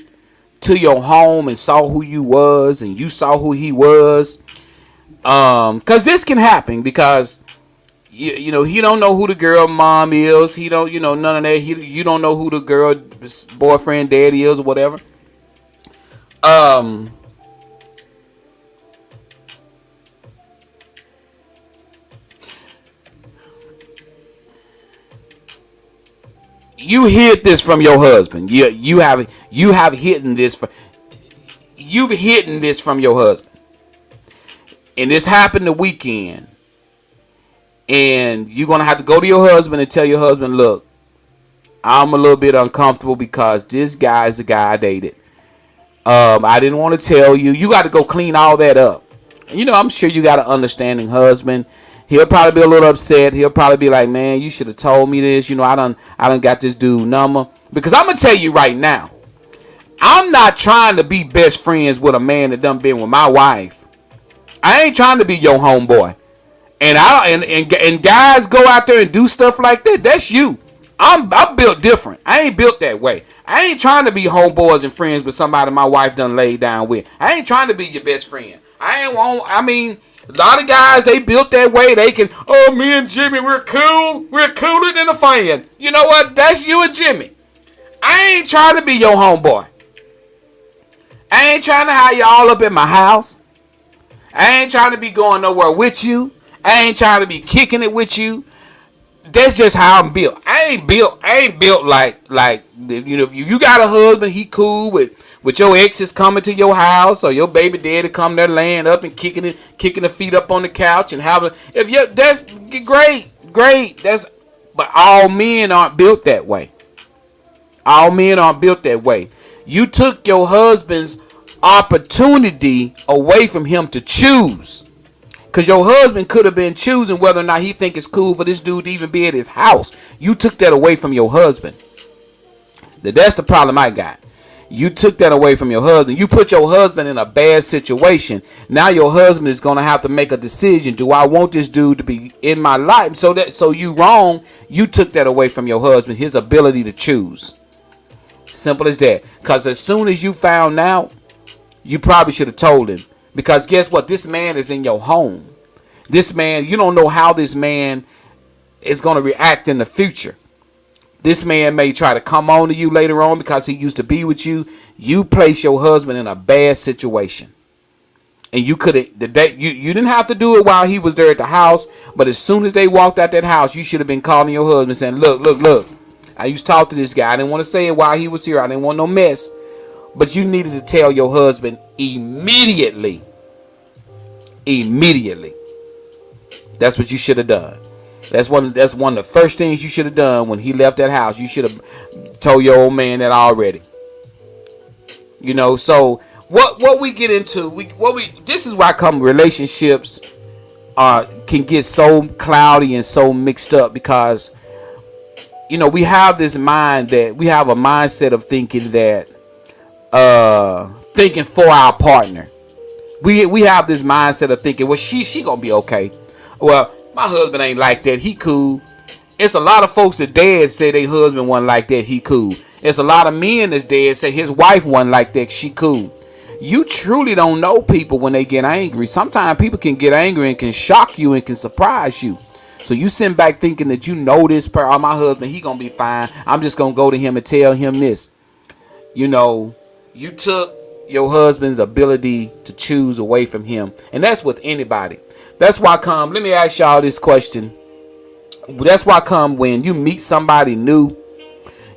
to your home and saw who you was and you saw who he was, because this can happen because he don't know who the girl mom is. He don't, none of that. You don't know who the girl boyfriend daddy is or whatever. You hid this from your husband. You've hidden this from your husband. And this happened the weekend. And you're going to have to go to your husband and tell your husband, look, I'm a little bit uncomfortable because this guy is the guy I dated. I didn't want to tell you. You got to go clean all that up. I'm sure you got an understanding husband. He'll probably be a little upset. He'll probably be like, man, you should have told me this. You know, I done got this dude number. Because I'm going to tell you right now, I'm not trying to be best friends with a man that done been with my wife. I ain't trying to be your homeboy. And guys go out there and do stuff like that. That's you. I'm built different. I ain't built that way. I ain't trying to be homeboys and friends with somebody my wife done laid down with. I ain't trying to be your best friend. I mean, a lot of guys, they built that way. They can, oh, me and Jimmy, we're cool. We're cooler than a fan. You know what? That's you and Jimmy. I ain't trying to be your homeboy. I ain't trying to have you all up in my house. I ain't trying to be going nowhere with you. I ain't trying to be kicking it with you. That's just how I'm built. I ain't built like you know, if you got a husband, he cool with your exes coming to your house, or your baby daddy come there laying up and kicking the feet up on the couch and having. If you, that's great. But all men aren't built that way. All men aren't built that way. You took your husband's opportunity away from him to choose. Because your husband could have been choosing whether or not he think it's cool for this dude to even be at his house. You took that away from your husband. That's the problem I got. You took that away from your husband. You put your husband in a bad situation. Now your husband is going to have to make a decision. Do I want this dude to be in my life? So you wrong. You took that away from your husband, his ability to choose. Simple as that. Because as soon as you found out, you probably should have told him. Because guess what? This man is in your home. This man, you don't know how this man is going to react in the future. This man may try to come on to you later on because he used to be with you. You place your husband in a bad situation. And you could have, you didn't have to do it while he was there at the house. But as soon as they walked out that house, you should have been calling your husband saying, look. I used to talk to this guy. I didn't want to say it while he was here. I didn't want no mess. But you needed to tell your husband immediately. Immediately. That's what you should have done. That's one of the first things you should have done when he left that house. You should have told your old man that already. You know, so what we get into, this is why relationships can get so cloudy and so mixed up, because you know, we have this mind that we have a mindset of thinking that thinking for our partner. We have this mindset of thinking, well, she gonna be okay. Well, my husband ain't like that. He cool. It's a lot of folks that dead say their husband wasn't like that. He cool. It's a lot of men that's dead say his wife wasn't like that. She cool. You truly don't know people when they get angry. Sometimes people can get angry and can shock you and can surprise you. So you sit back thinking that you know this person. Oh, my husband, he gonna be fine. I'm just gonna go to him and tell him this. You know, you took your husband's ability to choose away from him. And that's with anybody. That's why let me ask y'all this question. That's why when you meet somebody new,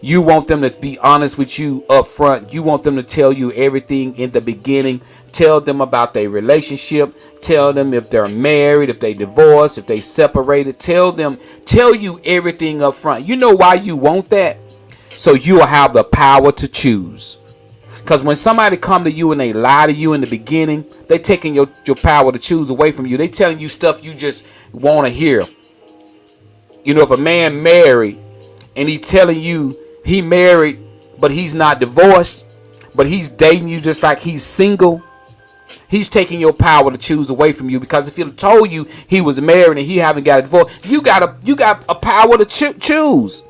you want them to be honest with you up front. You want them to tell you everything in the beginning. Tell them about their relationship. Tell them if they're married, if they divorced, if they separated. Tell you everything up front. You know why you want that? So you will have the power to choose. Because when somebody come to you and they lie to you in the beginning, they taking your power to choose away from you. They telling you stuff you just want to hear. You know, if a man married and he telling you he married, but he's not divorced, but he's dating you just like he's single, he's taking your power to choose away from you. Because if he told you he was married and he haven't got a divorce, you got a power to choose.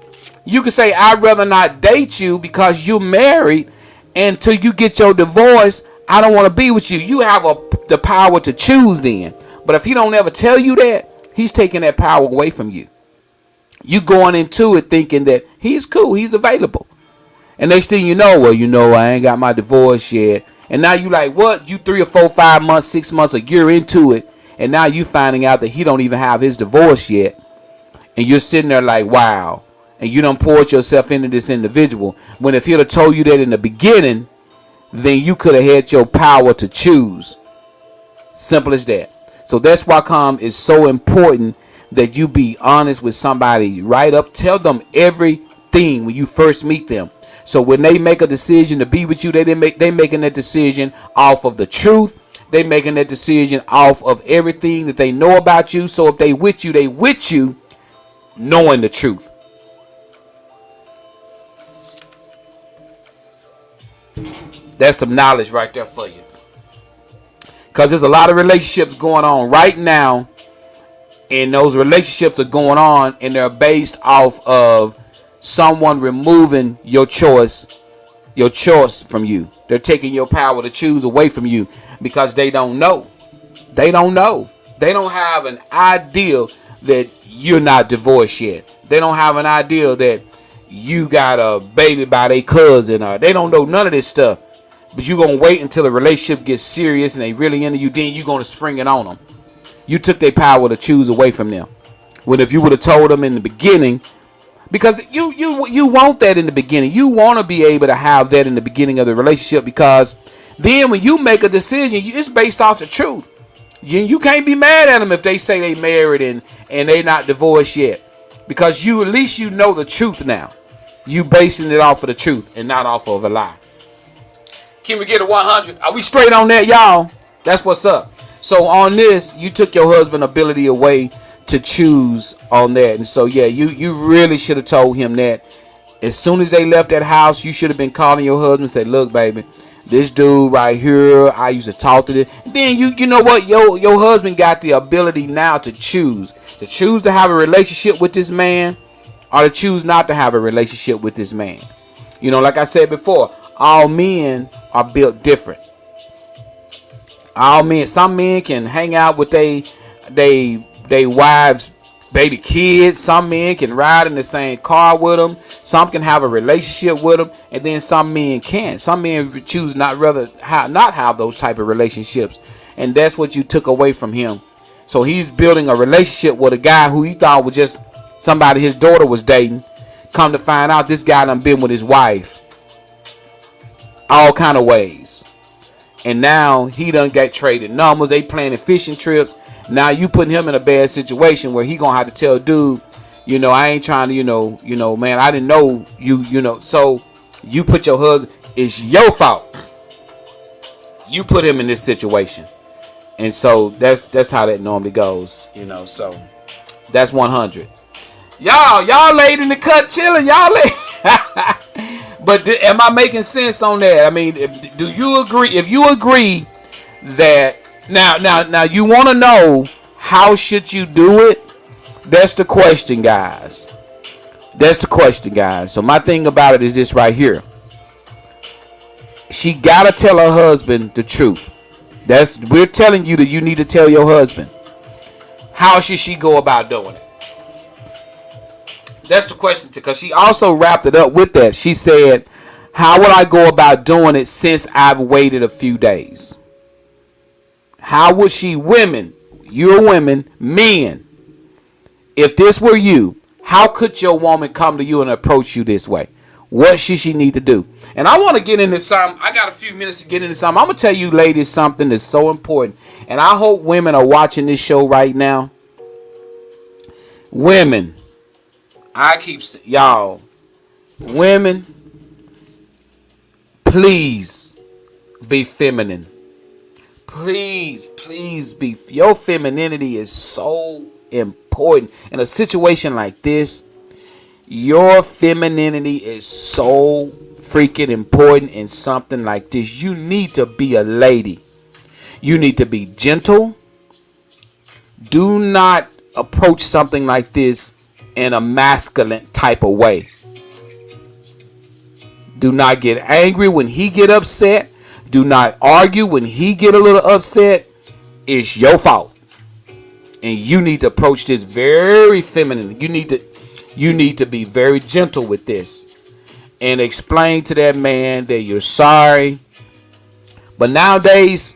You can say, I'd rather not date you because you're married. Until you get your divorce, I don't want to be with you. You have the power to choose then. But if he don't ever tell you that, he's taking that power away from you. You going into it thinking that he's cool, he's available. And next thing you know, I ain't got my divorce yet. And now you like, what? You 3 or 4, 5 months, 6 months, a year into it. And now you finding out that he don't even have his divorce yet. And you're sitting there like, wow. And you done poured yourself into this individual. When if he'd have told you that in the beginning, then you could have had your power to choose. Simple as that. So that's why is so important that you be honest with somebody right up. Tell them everything when you first meet them. So when they make a decision to be with you, they making that decision off of the truth. They making that decision off of everything that they know about you. So if they with you knowing the truth. That's some knowledge right there for you. Because there's a lot of relationships going on right now. And those relationships are going on and they're based off of someone removing your choice from you. They're taking your power to choose away from you because they don't know. They don't know. They don't have an idea that you're not divorced yet. They don't have an idea that you got a baby by their cousin. Or they don't know none of this stuff. But you're going to wait until the relationship gets serious and they really into you. Then you're going to spring it on them. You took their power to choose away from them. When if you would have told them in the beginning, because you want that in the beginning. You want to be able to have that in the beginning of the relationship, because then when you make a decision, it's based off the truth. You can't be mad at them if they say they married and they not divorced yet, because at least you know the truth now. You basing it off of the truth and not off of a lie. Can we get a 100? Are we straight on that, y'all? That's what's up. So on this, you took your husband's ability away to choose on that. And so, yeah, you really should have told him that. As soon as they left that house, you should have been calling your husband and said, look, baby, this dude right here, I used to talk to this. And then you know what? Your husband got the ability now to choose to have a relationship with this man or to choose not to have a relationship with this man. You know, like I said before, all men are built different. All men, some men can hang out with they wives, baby kids. Some men can ride in the same car with them. Some can have a relationship with them, and then some men can't. Some men choose not have those type of relationships, and that's what you took away from him. So he's building a relationship with a guy who he thought was just somebody his daughter was dating. Come to find out, this guy done been with his wife all kind of ways. And now he done got traded numbers. They planning fishing trips. Now you putting him in a bad situation where he gonna have to tell dude, I ain't trying to, man, I didn't know you. So you put your husband. It's your fault. You put him in this situation, and so that's how that normally goes. So that's 100. Y'all laid in the cut chilling. Y'all laid. But am I making sense on that? I mean, do you agree? If you agree that now you want to know how should you do it? That's the question, guys. That's the question, guys. So my thing about it is this right here. She gotta tell her husband the truth. We're telling you that you need to tell your husband. How should she go about doing it? That's the question, because she also wrapped it up with that. She said, how would I go about doing it since I've waited a few days? How would she, you're women, men, if this were you, how could your woman come to you and approach you this way? What should she need to do? And I want to get into something. I got a few minutes to get into something. I'm going to tell you ladies something that's so important. And I hope women are watching this show right now. Women. Y'all, women, please be feminine. Please be. Your femininity is so important. In a situation like this, your femininity is so freaking important in something like this. You need to be a lady. You need to be gentle. Do not approach something like this in a masculine type of way. Do not get angry when he get upset. Do not argue when he get a little upset. It's your fault. And you need to approach this very feminine. You need to be very gentle with this. And explain to that man that you're sorry. But nowadays,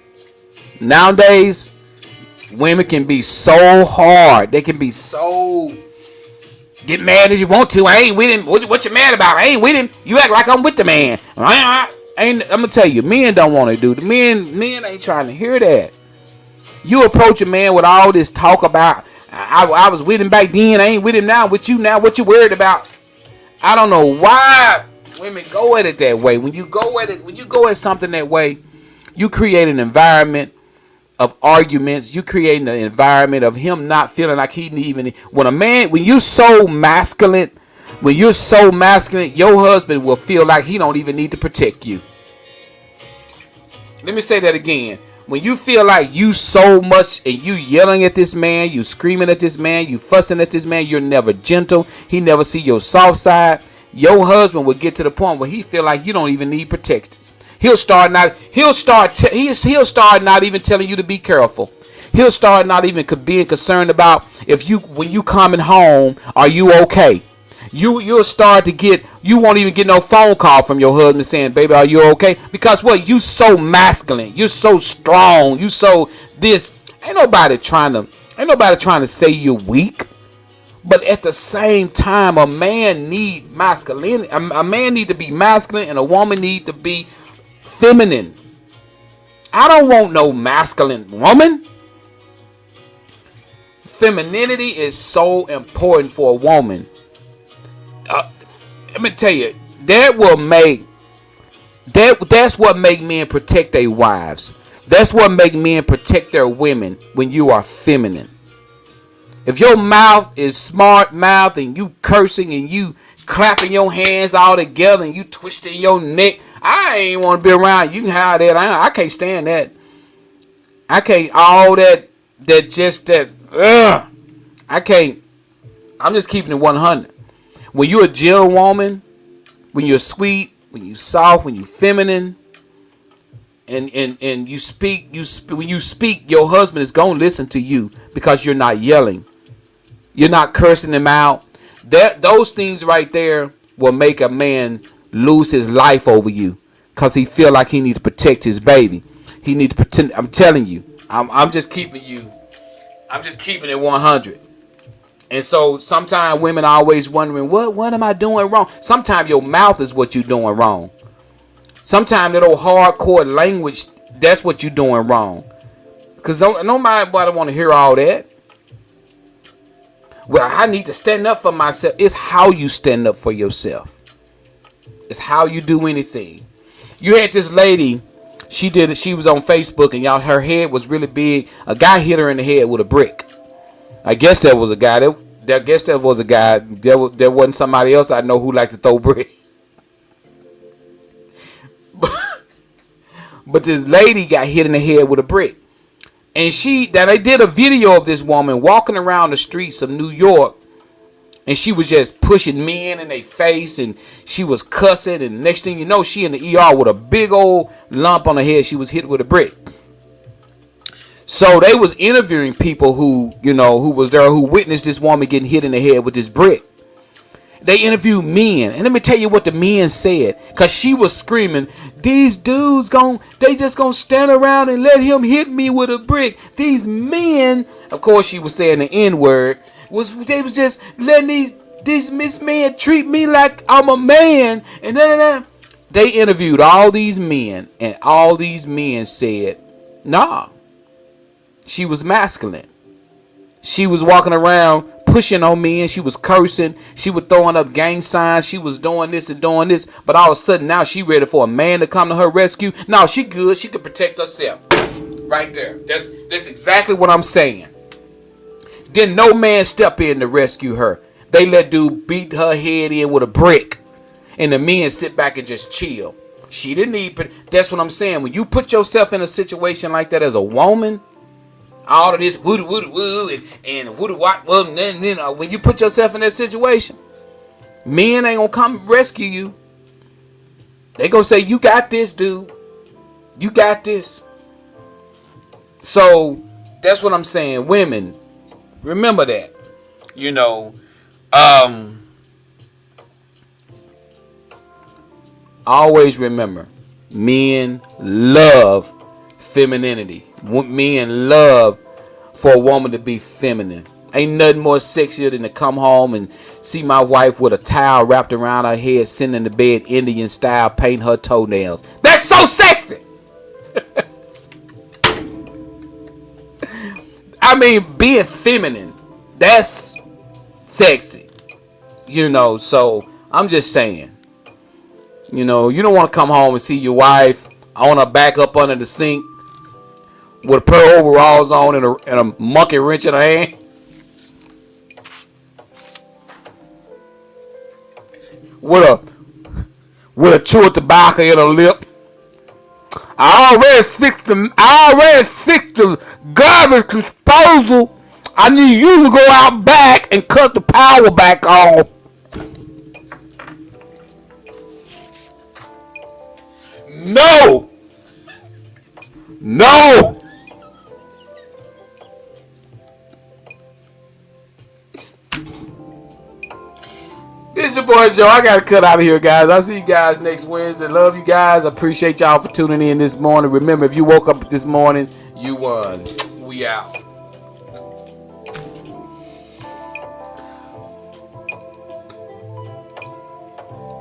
women can be so hard. They can be so... Get mad as you want to. I ain't with him. What you mad about? I ain't with him. You act like I'm with the man. I'm gonna tell you, men don't want to do the men ain't trying to hear that. You approach a man with all this talk about I was with him back then, I ain't with him now, with you now, what you worried about? I don't know why women go at it that way. When you go at something that way, you create an environment of arguments. You creating an environment of him not feeling like he even, when you're so masculine, your husband will feel like he don't even need to protect you. Let me say that again. When you feel like you so much and you yelling at this man, you screaming at this man, you fussing at this man, you're never gentle. He never see your soft side. Your husband will get to the point where he feel like you don't even need protection. He'll start not even telling you to be careful. He'll start not even being concerned about when you coming home, are you okay? You'll start to you won't even get no phone call from your husband saying, baby, are you okay? Because what? You so masculine. You're so strong. You so this. Ain't nobody trying to say you're weak. But at the same time, a man need masculinity. A man need to be masculine and a woman need to be feminine. I don't want no masculine woman. Femininity is so important for a woman. Let me tell you, that's what make men protect their wives. That's what make men protect their women when you are feminine. If your mouth is smart mouth and you cursing and you clapping your hands all together and you twisting your neck, I ain't want to be around. You can have that. I can't stand that. I can't all that. I can't. I'm just keeping it 100. When you're a gentle woman, when you're sweet, when you're soft, when you're feminine, and you speak, when you speak, your husband is gonna listen to you because you're not yelling, you're not cursing him out. Those things right there will make a man lose his life over you because he feel like he needs to protect his baby. He needs to pretend. I'm telling you, I'm just keeping it 100. And so sometimes women are always wondering, what am I doing wrong? Sometimes your mouth is what you're doing wrong. Sometimes that old hardcore language, that's what you're doing wrong. Because nobody want to hear all that. Well, I need to stand up for myself. It's how you stand up for yourself. It's how you do anything. You had this lady, she was on Facebook and her head was really big. A guy hit her in the head with a brick. I guess there was a guy. There wasn't somebody else I know who liked to throw bricks. But this lady got hit in the head with a brick. And they did a video of this woman walking around the streets of New York. And she was just pushing men in their face. And she was cussing. And next thing you know, she in the ER with a big old lump on her head. She was hit with a brick. So they was interviewing people who was there, who witnessed this woman getting hit in the head with this brick. They interviewed men. And let me tell you what the men said. Because she was screaming, these dudes they just gonna stand around and let him hit me with a brick. These men, of course she was saying the N-word, they was just letting these men treat me like I'm a man. And then they interviewed all these men. And all these men said, nah. She was masculine. She was walking around pushing on me and she was cursing. She was throwing up gang signs. She was doing this and doing this. But all of a sudden now she ready for a man to come to her rescue. No, she good. She could protect herself. Right there. That's exactly what I'm saying. Then no man step in to rescue her. They let dude beat her head in with a brick. And the men sit back and just chill. She didn't need. That's what I'm saying. When you put yourself in a situation like that as a woman, all of this woo woo woo and woo what when you put yourself in that situation, men ain't gonna come rescue you. They gonna say, you got this, dude. You got this. So that's what I'm saying. Women, remember that. Always remember, men love femininity. Men love for a woman to be feminine. Ain't nothing more sexier than to come home and see my wife with a towel wrapped around her head, sitting in the bed Indian style, painting her toenails. That's so sexy. I mean, being feminine, that's sexy. So I'm just saying. You don't want to come home and see your wife on her back up under the sink with a pair of overalls on and a monkey wrench in her hand. With a chew of tobacco in her lip. I already fixed the garbage disposal. I need you to go out back and cut the power back on. No. This is your boy Joe. I gotta cut out of here, guys. I'll see you guys next Wednesday. Love you guys. I appreciate y'all for tuning in this morning. Remember, if you woke up this morning, you won. We out.